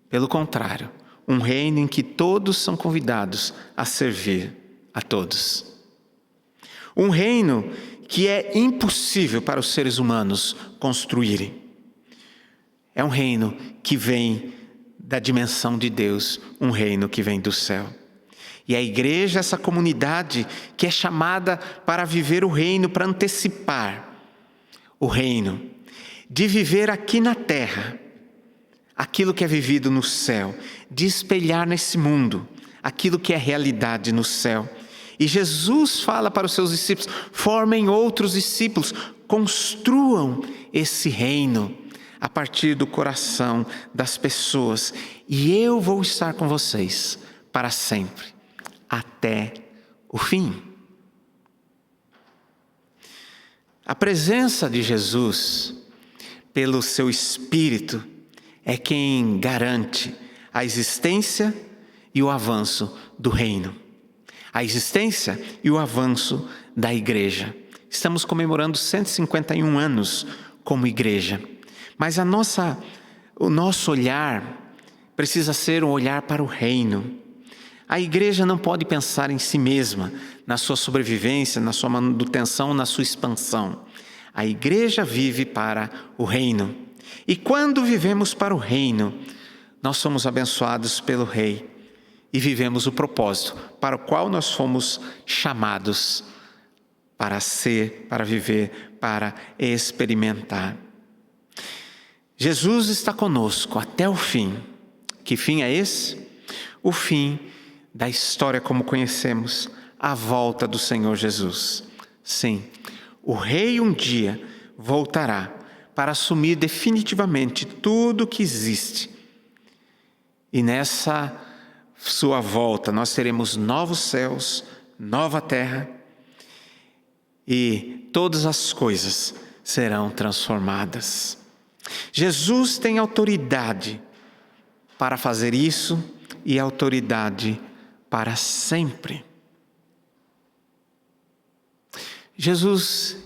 Pelo contrário, um reino em que todos são convidados a servir a todos. Um reino que é impossível para os seres humanos construírem. É um reino que vem da dimensão de Deus, um reino que vem do céu. E a igreja, essa comunidade que é chamada para viver o reino, para antecipar o reino, de viver aqui na terra aquilo que é vivido no céu, de espelhar nesse mundo aquilo que é realidade no céu. E Jesus fala para os seus discípulos: formem outros discípulos, construam esse reino a partir do coração das pessoas, e eu vou estar com vocês para sempre, até o fim. A presença de Jesus, pelo seu Espírito, é quem garante a existência e o avanço do reino. A existência e o avanço da igreja. Estamos comemorando 151 anos como igreja. Mas o nosso olhar precisa ser um olhar para o reino. A igreja não pode pensar em si mesma, na sua sobrevivência, na sua manutenção, na sua expansão. A igreja vive para o reino. E quando vivemos para o reino, nós somos abençoados pelo Rei e vivemos o propósito para o qual nós fomos chamados para ser, para viver, para experimentar. Jesus está conosco até o fim. Que fim é esse? O fim da história como conhecemos, a volta do Senhor Jesus. Sim, o Rei um dia voltará para assumir definitivamente tudo que existe. E nessa sua volta nós teremos novos céus, nova terra, e todas as coisas serão transformadas. Jesus tem autoridade para fazer isso e autoridade para sempre. Jesus,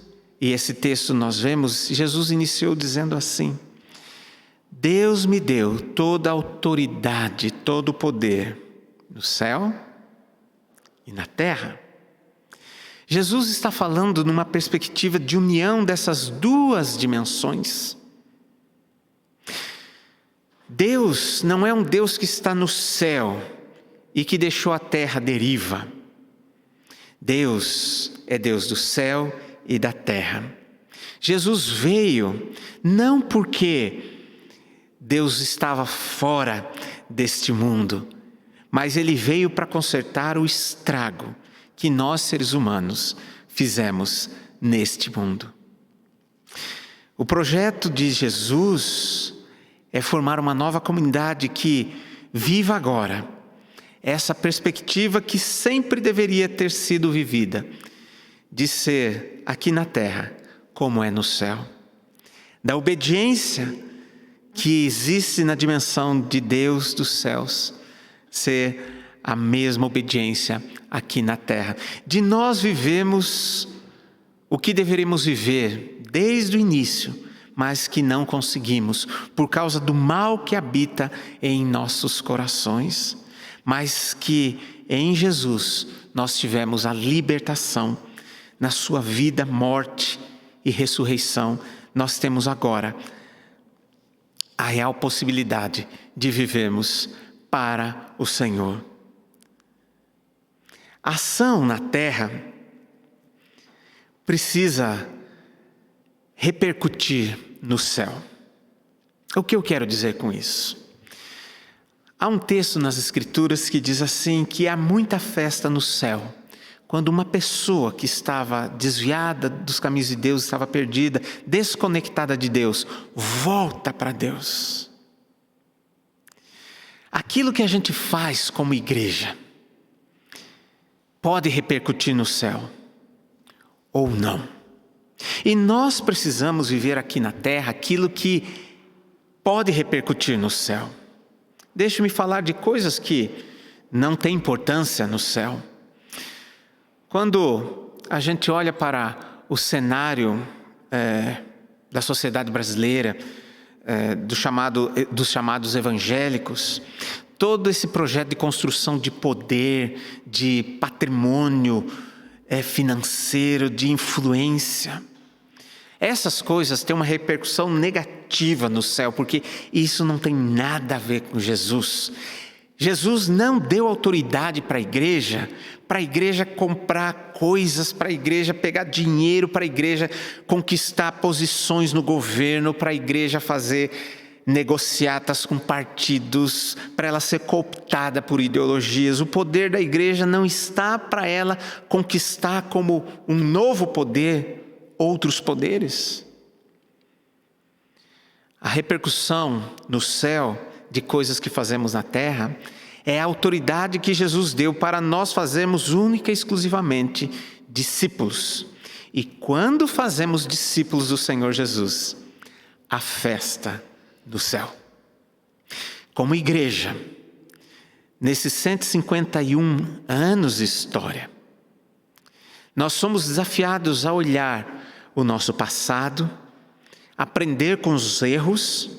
e esse texto nós vemos, Jesus iniciou dizendo assim: Deus me deu toda a autoridade, todo o poder no céu e na terra. Jesus está falando numa perspectiva de união dessas duas dimensões. Deus não é um Deus que está no céu e que deixou a terra à deriva. Deus é Deus do céu e da terra. Jesus veio não porque Deus estava fora deste mundo, mas Ele veio para consertar o estrago que nós, seres humanos, fizemos neste mundo. O projeto de Jesus é formar uma nova comunidade que viva agora essa perspectiva que sempre deveria ter sido vivida, de ser aqui na terra como é no céu, da obediência que existe na dimensão de Deus dos céus, ser a mesma obediência aqui na terra. De nós vivemos o que deveríamos viver desde o início, mas que não conseguimos por causa do mal que habita em nossos corações, mas que em Jesus nós tivemos a libertação. Na sua vida, morte e ressurreição, nós temos agora a real possibilidade de vivermos para o Senhor. A ação na terra precisa repercutir no céu. O que eu quero dizer com isso? Há um texto nas Escrituras que diz assim, que há muita festa no céu, quando uma pessoa que estava desviada dos caminhos de Deus, estava perdida, desconectada de Deus, volta para Deus. Aquilo que a gente faz como igreja pode repercutir no céu ou não. E nós precisamos viver aqui na terra aquilo que pode repercutir no céu. Deixe-me falar de coisas que não têm importância no céu. Quando a gente olha para o cenário da sociedade brasileira, dos chamados evangélicos, todo esse projeto de construção de poder, de patrimônio financeiro, de influência, essas coisas têm uma repercussão negativa no céu, porque isso não tem nada a ver com Jesus. Jesus não deu autoridade para a igreja comprar coisas, para a igreja pegar dinheiro, para a igreja conquistar posições no governo, para a igreja fazer negociatas com partidos, para ela ser cooptada por ideologias. O poder da igreja não está para ela conquistar como um novo poder outros poderes. A repercussão no céu de coisas que fazemos na terra é a autoridade que Jesus deu para nós fazermos única e exclusivamente discípulos. E quando fazemos discípulos do Senhor Jesus, a festa do céu. Como igreja, nesses 151 anos de história, nós somos desafiados a olhar o nosso passado, aprender com os erros,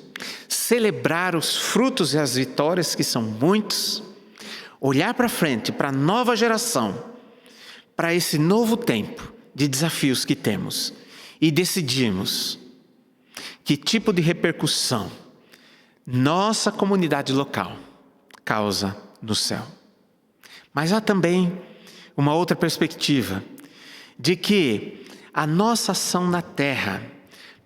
celebrar os frutos e as vitórias, que são muitos, olhar para frente, para a nova geração, para esse novo tempo de desafios que temos e decidirmos que tipo de repercussão nossa comunidade local causa no céu. Mas há também uma outra perspectiva, de que a nossa ação na terra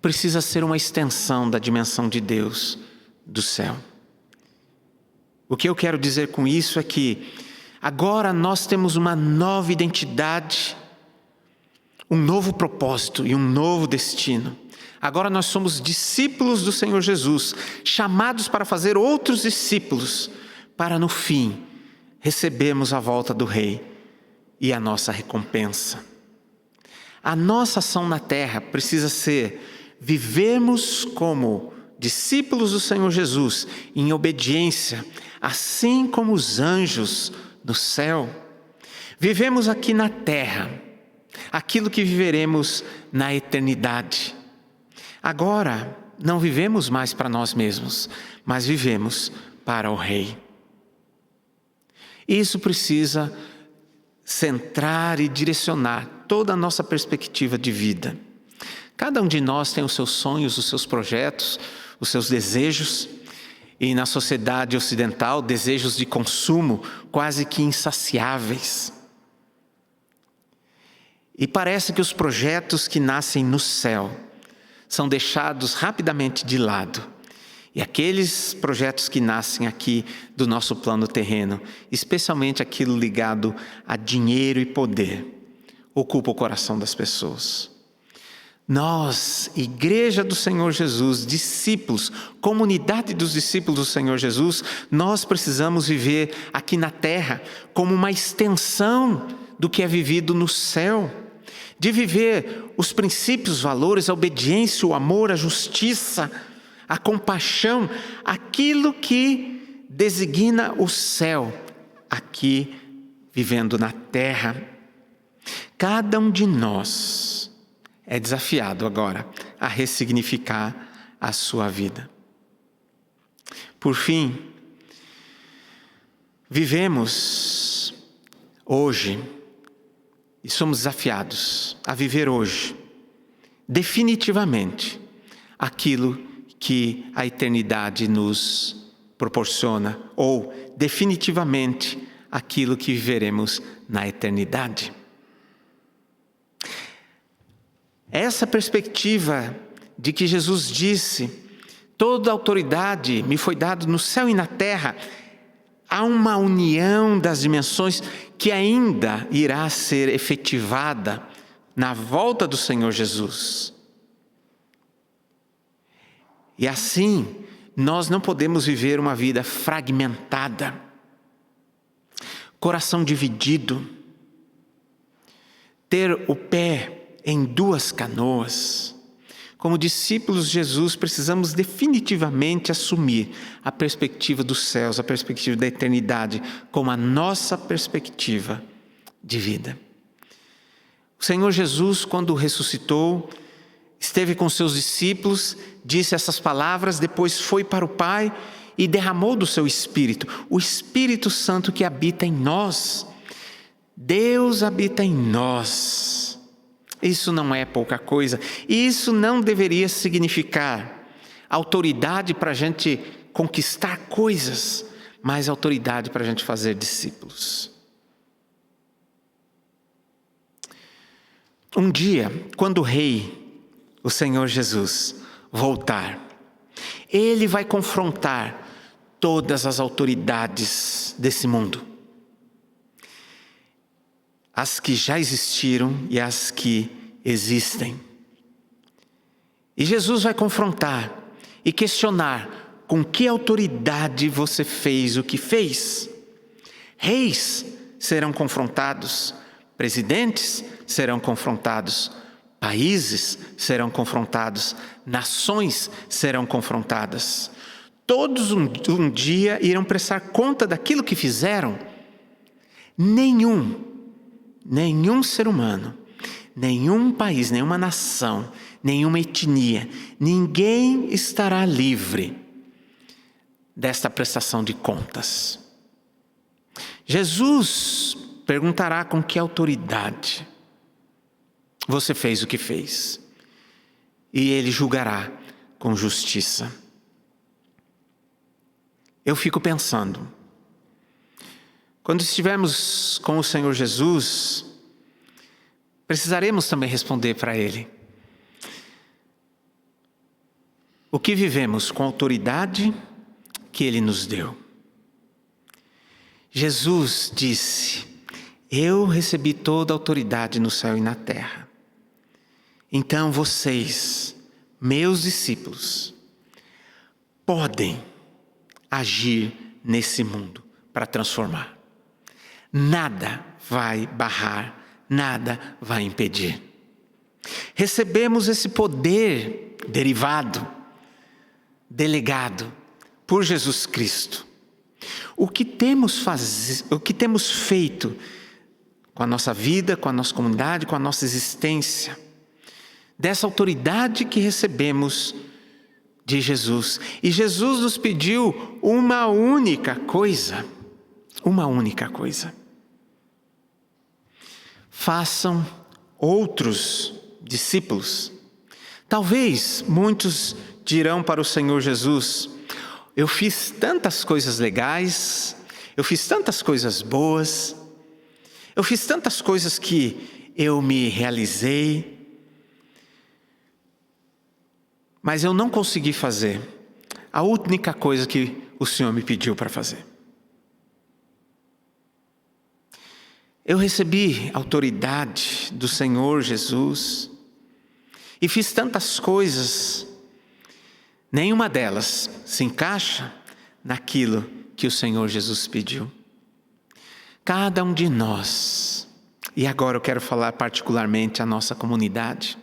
precisa ser uma extensão da dimensão de Deus do céu. O que eu quero dizer com isso é que agora nós temos uma nova identidade, um novo propósito e um novo destino. Agora nós somos discípulos do Senhor Jesus, chamados para fazer outros discípulos, para no fim recebermos a volta do Rei e a nossa recompensa. A nossa ação na terra precisa ser vivermos como discípulos do Senhor Jesus, em obediência, assim como os anjos do céu. Vivemos aqui na terra aquilo que viveremos na eternidade. Agora, não vivemos mais para nós mesmos, mas vivemos para o Rei. Isso precisa centrar e direcionar toda a nossa perspectiva de vida. Cada um de nós tem os seus sonhos, os seus projetos, os seus desejos, e na sociedade ocidental, desejos de consumo quase que insaciáveis. E parece que os projetos que nascem no céu são deixados rapidamente de lado. E aqueles projetos que nascem aqui do nosso plano terreno, especialmente aquilo ligado a dinheiro e poder, ocupa o coração das pessoas. Nós, Igreja do Senhor Jesus, discípulos, comunidade dos discípulos do Senhor Jesus, nós precisamos viver aqui na terra como uma extensão do que é vivido no céu. De viver os princípios, valores, a obediência, o amor, a justiça, a compaixão, aquilo que designa o céu aqui, vivendo na terra. Cada um de nós é desafiado agora a ressignificar a sua vida. Por fim, vivemos hoje e somos desafiados a viver hoje, definitivamente, aquilo que a eternidade nos proporciona, ou definitivamente aquilo que viveremos na eternidade. Essa perspectiva de que Jesus disse: toda autoridade me foi dada no céu e na terra, há uma união das dimensões que ainda irá ser efetivada na volta do Senhor Jesus. E assim, nós não podemos viver uma vida fragmentada, coração dividido, ter o pé em duas canoas. Como discípulos de Jesus, precisamos definitivamente assumir a perspectiva dos céus, a perspectiva da eternidade, como a nossa perspectiva de vida. O Senhor Jesus, quando ressuscitou, esteve com seus discípulos, disse essas palavras, depois foi para o Pai e derramou do seu Espírito, o Espírito Santo que habita em nós. Deus habita em nós. Isso não é pouca coisa. E isso não deveria significar autoridade para a gente conquistar coisas, mas autoridade para a gente fazer discípulos. Um dia, quando o Rei, o Senhor Jesus, voltar, Ele vai confrontar todas as autoridades desse mundo. As que já existiram e as que existem. E Jesus vai confrontar e questionar com que autoridade você fez o que fez. Reis serão confrontados, presidentes serão confrontados, países serão confrontados, nações serão confrontadas. Todos um dia irão prestar conta daquilo que fizeram. Nenhum ser humano, nenhum país, nenhuma nação, nenhuma etnia, ninguém estará livre desta prestação de contas. Jesus perguntará com que autoridade você fez o que fez, e Ele julgará com justiça. Eu fico pensando, quando estivermos com o Senhor Jesus, precisaremos também responder para Ele. O que vivemos com a autoridade que Ele nos deu? Jesus disse: eu recebi toda a autoridade no céu e na terra. Então vocês, meus discípulos, podem agir nesse mundo para transformar. Nada vai barrar, nada vai impedir. Recebemos esse poder derivado, delegado por Jesus Cristo. O que temos feito com a nossa vida, com a nossa comunidade, com a nossa existência, dessa autoridade que recebemos de Jesus. E Jesus nos pediu uma única coisa. Façam outros discípulos. Talvez muitos dirão para o Senhor Jesus: eu fiz tantas coisas legais, eu fiz tantas coisas boas, eu fiz tantas coisas que eu me realizei, mas eu não consegui fazer a única coisa que o Senhor me pediu para fazer. Eu recebi autoridade do Senhor Jesus e fiz tantas coisas, nenhuma delas se encaixa naquilo que o Senhor Jesus pediu. Cada um de nós, e agora eu quero falar particularmente a nossa comunidade,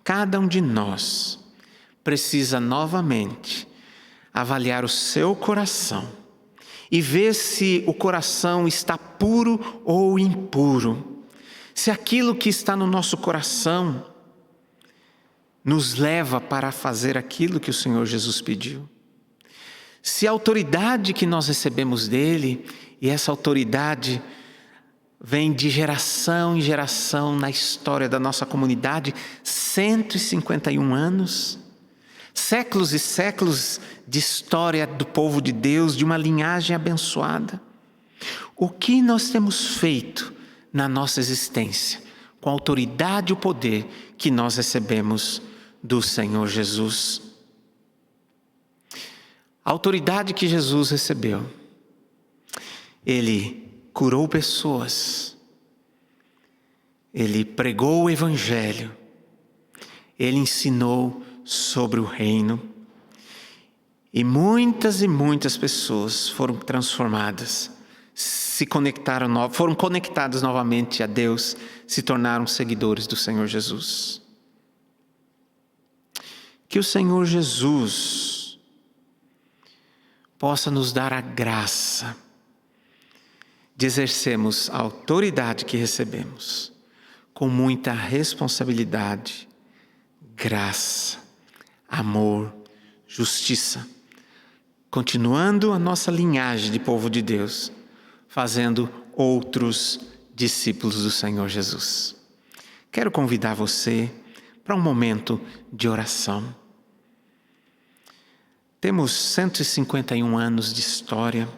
cada um de nós precisa novamente avaliar o seu coração e ver se o coração está puro ou impuro. Se aquilo que está no nosso coração nos leva para fazer aquilo que o Senhor Jesus pediu. Se a autoridade que nós recebemos dele, e essa autoridade vem de geração em geração na história da nossa comunidade, 151 anos, séculos e séculos de história do povo de Deus, de uma linhagem abençoada. O que nós temos feito na nossa existência, com a autoridade e o poder que nós recebemos do Senhor Jesus? A autoridade que Jesus recebeu, Ele curou pessoas, Ele pregou o Evangelho, Ele ensinou sobre o reino, e muitas pessoas foram transformadas, foram conectadas novamente a Deus, se tornaram seguidores do Senhor Jesus. Que o Senhor Jesus possa nos dar a graça de exercermos a autoridade que recebemos com muita responsabilidade, graça, amor, justiça, continuando a nossa linhagem de povo de Deus, fazendo outros discípulos do Senhor Jesus. Quero convidar você para um momento de oração. Temos 151 anos de história.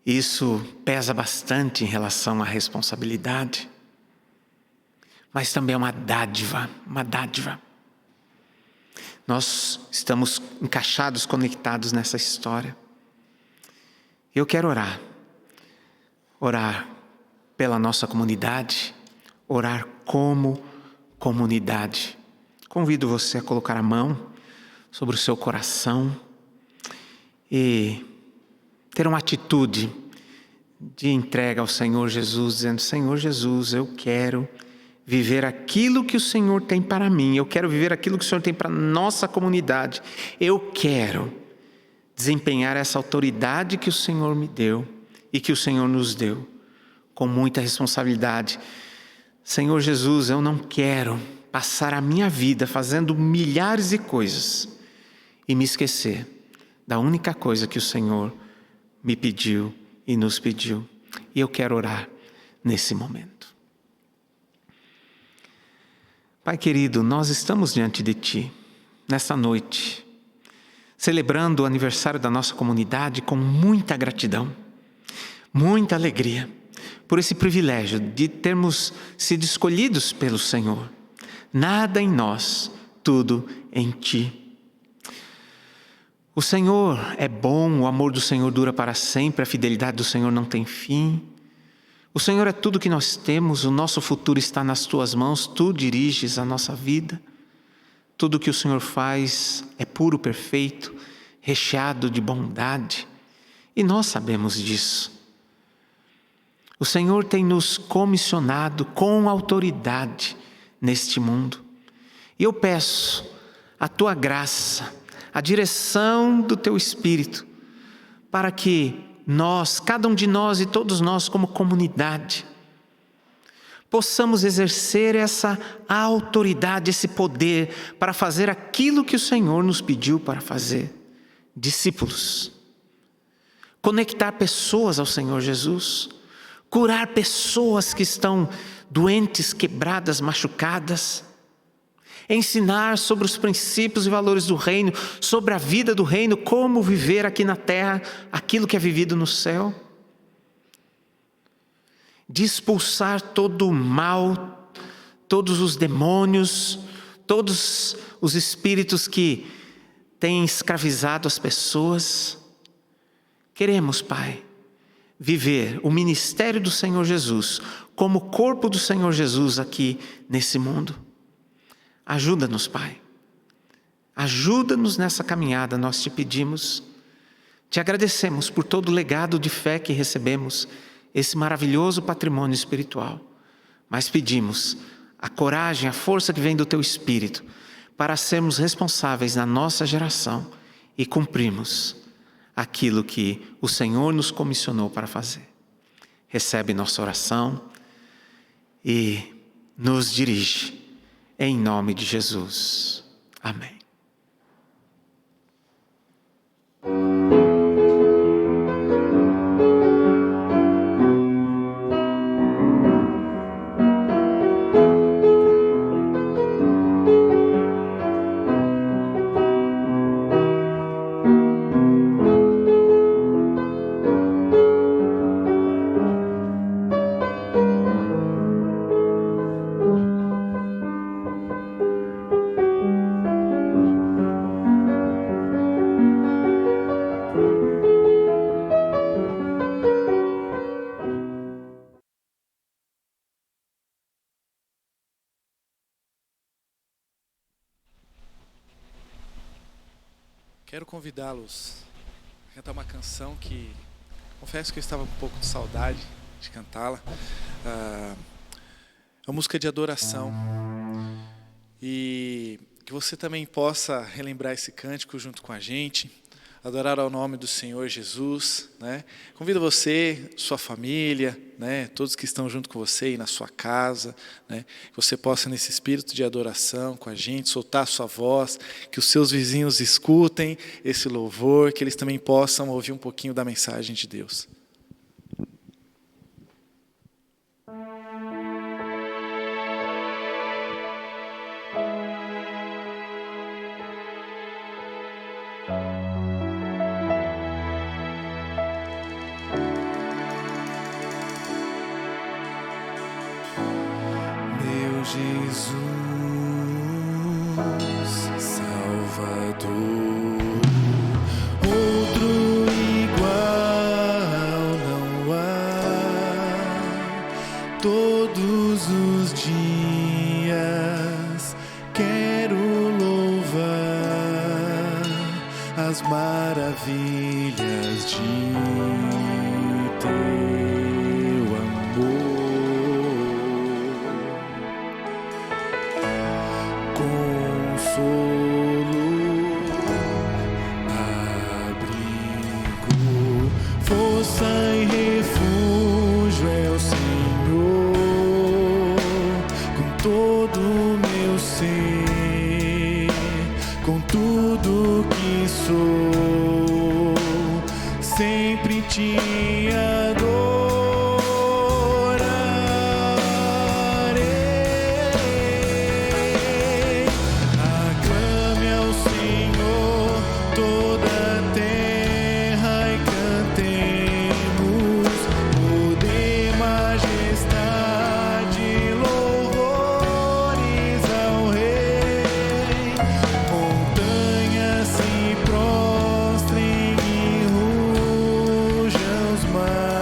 Isso pesa bastante em relação à responsabilidade, mas também é uma dádiva. Nós estamos encaixados, conectados nessa história. Eu quero orar pela nossa comunidade, orar como comunidade. Convido você a colocar a mão sobre o seu coração e ter uma atitude de entrega ao Senhor Jesus, dizendo: Senhor Jesus, eu quero viver aquilo que o Senhor tem para mim, eu quero viver aquilo que o Senhor tem para a nossa comunidade, eu quero desempenhar essa autoridade que o Senhor me deu e que o Senhor nos deu, com muita responsabilidade. Senhor Jesus, eu não quero passar a minha vida fazendo milhares de coisas e me esquecer da única coisa que o Senhor me pediu e nos pediu. E eu quero orar nesse momento. Pai querido, nós estamos diante de Ti, nesta noite, celebrando o aniversário da nossa comunidade com muita gratidão, muita alegria, por esse privilégio de termos sido escolhidos pelo Senhor. Nada em nós, tudo em Ti. O Senhor é bom, o amor do Senhor dura para sempre, a fidelidade do Senhor não tem fim. O Senhor é tudo que nós temos, o nosso futuro está nas Tuas mãos, Tu diriges a nossa vida. Tudo que o Senhor faz é puro, perfeito, recheado de bondade, e nós sabemos disso. O Senhor tem nos comissionado com autoridade neste mundo. E eu peço a Tua graça, a direção do Teu Espírito, para que nós, cada um de nós e todos nós como comunidade, possamos exercer essa autoridade, esse poder para fazer aquilo que o Senhor nos pediu para fazer. Discípulos, conectar pessoas ao Senhor Jesus, curar pessoas que estão doentes, quebradas, machucadas, ensinar sobre os princípios e valores do reino, sobre a vida do reino, como viver aqui na terra aquilo que é vivido no céu. De expulsar todo o mal, todos os demônios, todos os espíritos que têm escravizado as pessoas. Queremos, Pai, viver o ministério do Senhor Jesus como corpo do Senhor Jesus aqui nesse mundo. Ajuda-nos, Pai. Ajuda-nos nessa caminhada, nós Te pedimos. Te agradecemos por todo o legado de fé que recebemos, esse maravilhoso patrimônio espiritual. Mas pedimos a coragem, a força que vem do Teu Espírito para sermos responsáveis na nossa geração e cumprirmos aquilo que o Senhor nos comissionou para fazer. Recebe nossa oração e nos dirige, em nome de Jesus. Amém. Quero convidá-los a cantar uma canção que confesso que eu estava com um pouco de saudade de cantá-la. É uma música de adoração. E que você também possa relembrar esse cântico junto com a gente, adorar ao nome do Senhor Jesus, né? Convido você, sua família, né? Todos que estão junto com você aí na sua casa, né? Que você possa, nesse espírito de adoração com a gente, soltar a sua voz, que os seus vizinhos escutem esse louvor, que eles também possam ouvir um pouquinho da mensagem de Deus. Jesus, Salvador, outro igual não há. Todos os dias quero louvar as maravilhas de teu amor. Consolo, abrigo, força e refúgio é o Senhor. Com todo o meu ser, com tudo que sou, sempre te adoro. Montanhas se prostrem e rujam os mares.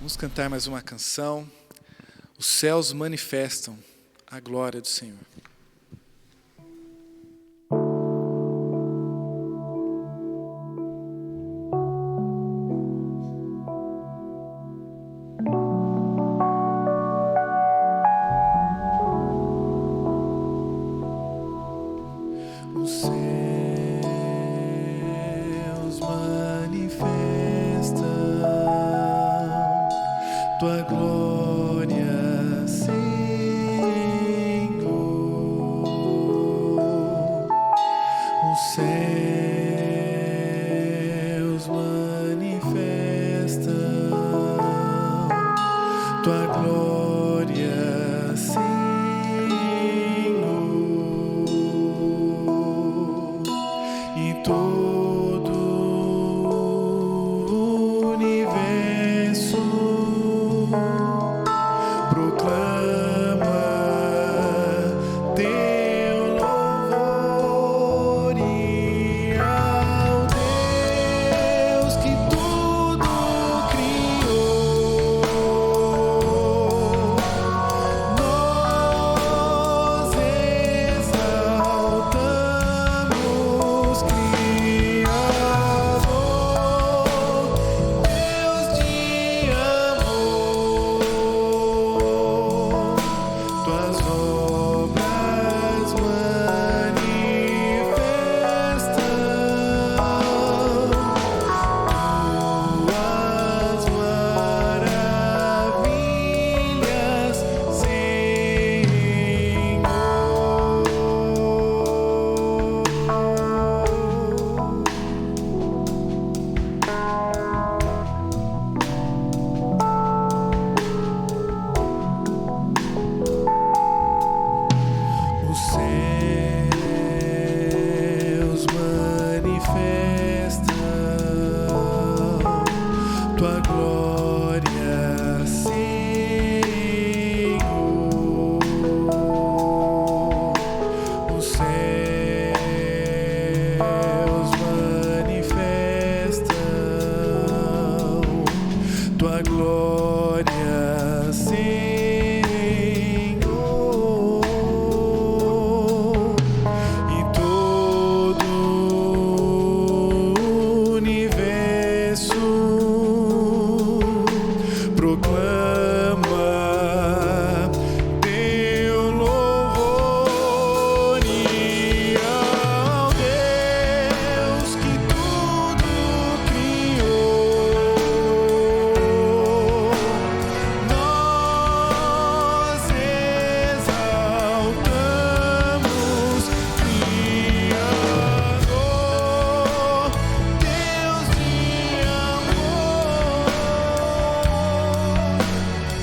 Vamos cantar mais uma canção. Os céus manifestam a glória do Senhor. Os céus manifestam tua glória, Senhor. Os céus manifestam tua glória, Senhor. E todo o universo proclama teu louvor, e ao Deus que tudo criou, nós exaltamos, Criador, Deus de amor. Tuas obras manifestam tuas maravilhas, Senhor. Os céus manifestam tua glória, Senhor. Os céus manifestam tua glória, Senhor. E todo o universo proclama teu louvor, e ao Deus que tudo criou, nós exaltamos, Criador, Deus de amor.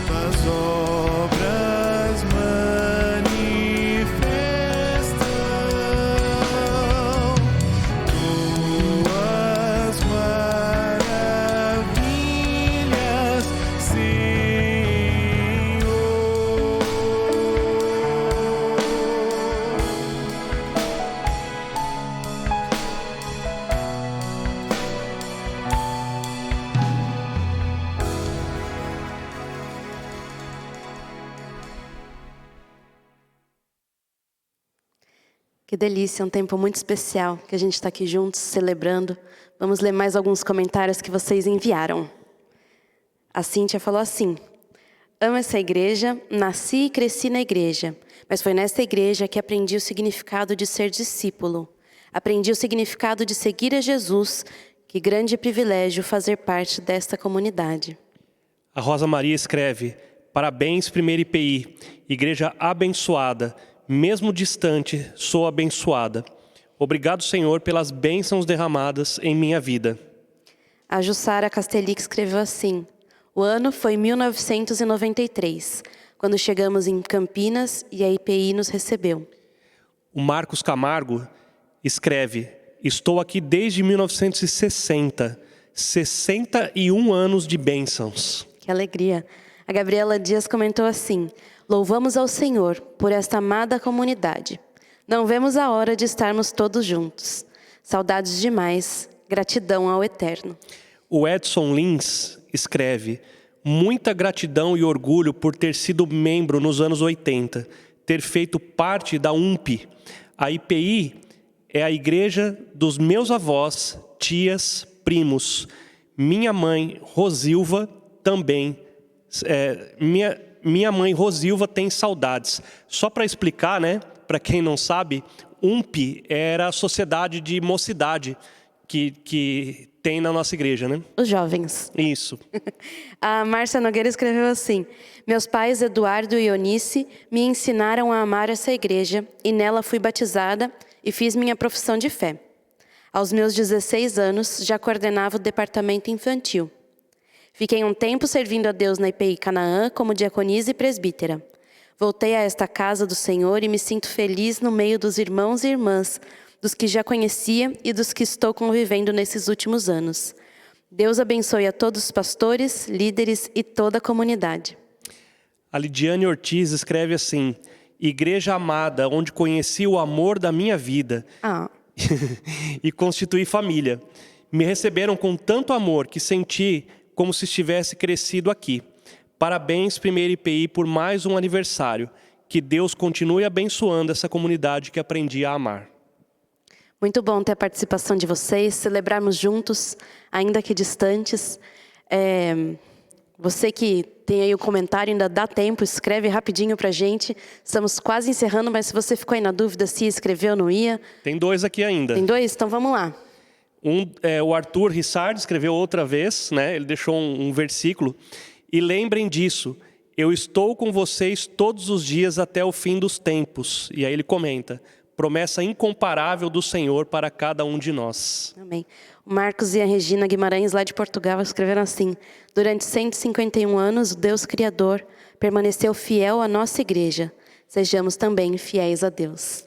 Tuas obras manifestam tuas maravilhas, Que delícia, um tempo muito especial que a gente está aqui juntos, celebrando. Vamos ler mais alguns comentários que vocês enviaram. A Cíntia falou assim: amo essa igreja, nasci e cresci na igreja, mas foi nesta igreja que aprendi o significado de ser discípulo. Aprendi o significado de seguir a Jesus. Que grande privilégio fazer parte desta comunidade. A Rosa Maria escreve: parabéns, primeira IPI, igreja abençoada. Mesmo distante, sou abençoada. Obrigado, Senhor, pelas bênçãos derramadas em minha vida. A Jussara Castellic escreveu assim: o ano foi 1993, quando chegamos em Campinas e a IPI nos recebeu. O Marcos Camargo escreve: estou aqui desde 1960, 61 anos de bênçãos. Que alegria. A Gabriela Dias comentou assim: louvamos ao Senhor por esta amada comunidade. Não vemos a hora de estarmos todos juntos. Saudades demais, gratidão ao Eterno. O Edson Lins escreve: muita gratidão e orgulho por ter sido membro nos anos 80, ter feito parte da UMP. A IPI é a igreja dos meus avós, tias, primos. Minha mãe, Rosilva, também. Minha mãe, Rosilva, tem saudades. Só para explicar, né, para quem não sabe, UMP era a sociedade de mocidade que tem na nossa igreja, né? Os jovens. Isso. A Márcia Nogueira escreveu assim: meus pais, Eduardo e Eunice, me ensinaram a amar essa igreja e nela fui batizada e fiz minha profissão de fé. Aos meus 16 anos, já coordenava o departamento infantil. Fiquei um tempo servindo a Deus na IPI Canaã como diaconisa e presbítera. Voltei a esta casa do Senhor e me sinto feliz no meio dos irmãos e irmãs, dos que já conhecia e dos que estou convivendo nesses últimos anos. Deus abençoe a todos os pastores, líderes e toda a comunidade. A Lidiane Ortiz escreve assim: igreja amada, onde conheci o amor da minha vida e constituí família. Me receberam com tanto amor que senti como se estivesse crescido aqui. Parabéns, Primeira IPI, por mais um aniversário. Que Deus continue abençoando essa comunidade que aprendi a amar. Muito bom ter a participação de vocês, celebrarmos juntos, ainda que distantes. Você que tem aí o comentário, ainda dá tempo, escreve rapidinho pra gente. Estamos quase encerrando, mas se você ficou aí na dúvida se ia escrever ou não ia... Tem 2 aqui ainda. Tem 2? Então vamos lá. O Arthur Rissard escreveu outra vez, né? Ele deixou um versículo. E lembrem disso, eu estou com vocês todos os dias até o fim dos tempos. E aí ele comenta: promessa incomparável do Senhor para cada um de nós. Amém. O Marcos e a Regina Guimarães, lá de Portugal, escreveram assim: durante 151 anos, o Deus Criador permaneceu fiel à nossa igreja. Sejamos também fiéis a Deus.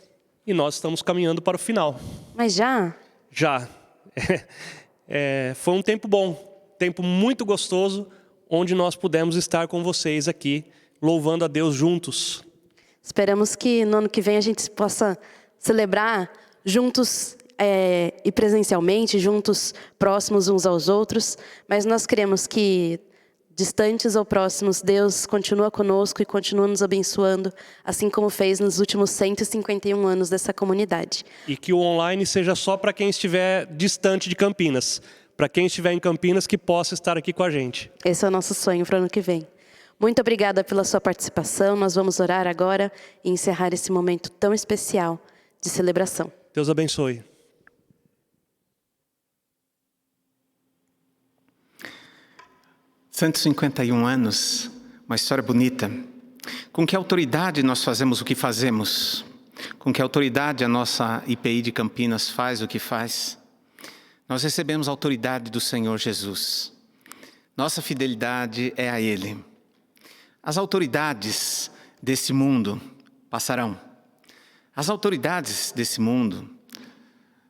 E nós estamos caminhando para o final. Mas já? Já. Foi um tempo bom, tempo muito gostoso, onde nós pudemos estar com vocês aqui, louvando a Deus juntos. Esperamos que no ano que vem a gente possa celebrar juntos e presencialmente, juntos, próximos uns aos outros. Mas nós queremos que, distantes ou próximos, Deus continua conosco e continua nos abençoando, assim como fez nos últimos 151 anos dessa comunidade. E que o online seja só para quem estiver distante de Campinas. Para quem estiver em Campinas, que possa estar aqui com a gente. Esse é o nosso sonho para o ano que vem. Muito obrigada pela sua participação. Nós vamos orar agora e encerrar esse momento tão especial de celebração. Deus abençoe. ...151 anos, uma história bonita. Com que autoridade nós fazemos o que fazemos? Com que autoridade a nossa IPI de Campinas faz o que faz? Nós recebemos a autoridade do Senhor Jesus. Nossa fidelidade é a Ele. As autoridades desse mundo passarão. As autoridades desse mundo,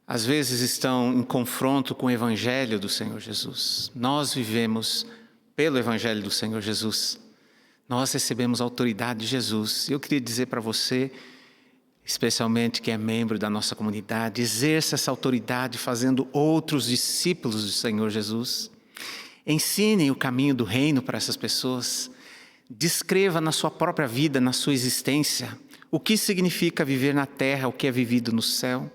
às vezes, estão em confronto com o Evangelho do Senhor Jesus. Nós vivemos pelo Evangelho do Senhor Jesus. Nós recebemos a autoridade de Jesus. E eu queria dizer para você, especialmente que é membro da nossa comunidade, exerça essa autoridade fazendo outros discípulos do Senhor Jesus. Ensine o caminho do reino para essas pessoas. Descreva na sua própria vida, na sua existência, o que significa viver na terra, o que é vivido no céu.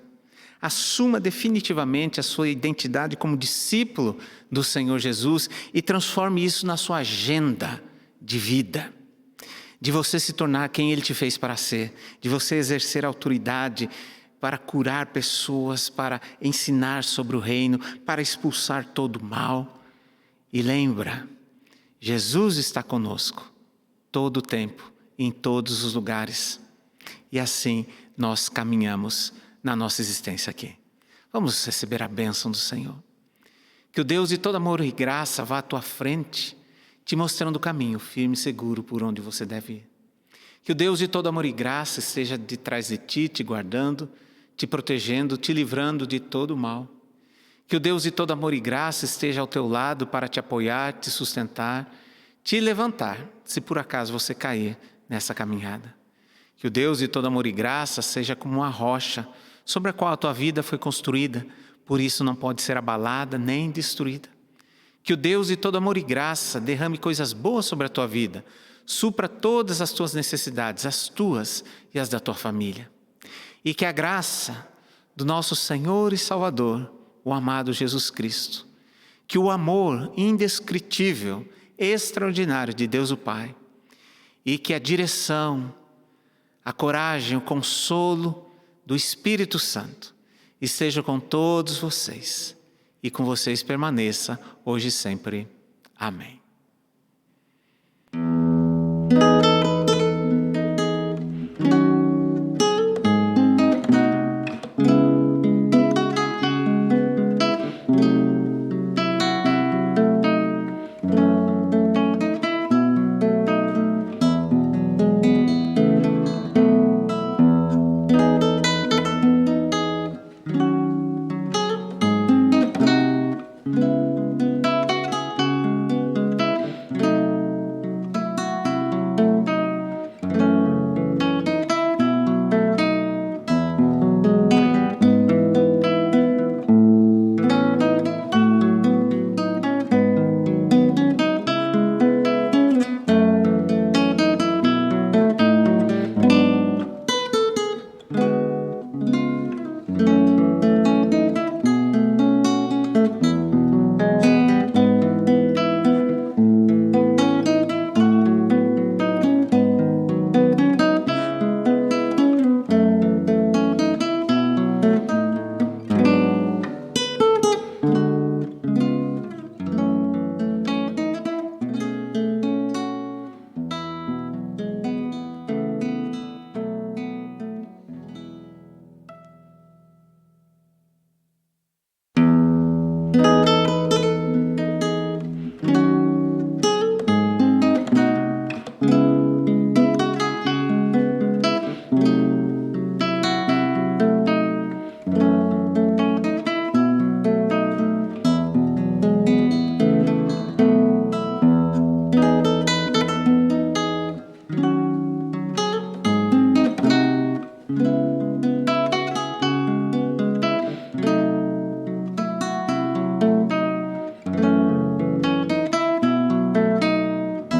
Assuma definitivamente a sua identidade como discípulo do Senhor Jesus e transforme isso na sua agenda de vida. De você se tornar quem Ele te fez para ser, de você exercer autoridade para curar pessoas, para ensinar sobre o reino, para expulsar todo o mal. E lembra, Jesus está conosco todo o tempo, em todos os lugares. E assim nós caminhamos na nossa existência aqui. Vamos receber a bênção do Senhor. Que o Deus de todo amor e graça vá à tua frente, te mostrando o caminho firme e seguro por onde você deve ir. Que o Deus de todo amor e graça esteja de trás de ti, te guardando, te protegendo, te livrando de todo o mal. Que o Deus de todo amor e graça esteja ao teu lado para te apoiar, te sustentar, te levantar, se por acaso você cair nessa caminhada. Que o Deus de todo amor e graça seja como uma rocha sobre a qual a tua vida foi construída, por isso não pode ser abalada nem destruída. Que o Deus de todo amor e graça derrame coisas boas sobre a tua vida, supra todas as tuas necessidades, as tuas e as da tua família. E que a graça do nosso Senhor e Salvador, o amado Jesus Cristo, que o amor indescritível, extraordinário de Deus o Pai, e que a direção, a coragem, o consolo do Espírito Santo esteja com todos vocês e com vocês permaneça hoje e sempre. Amém.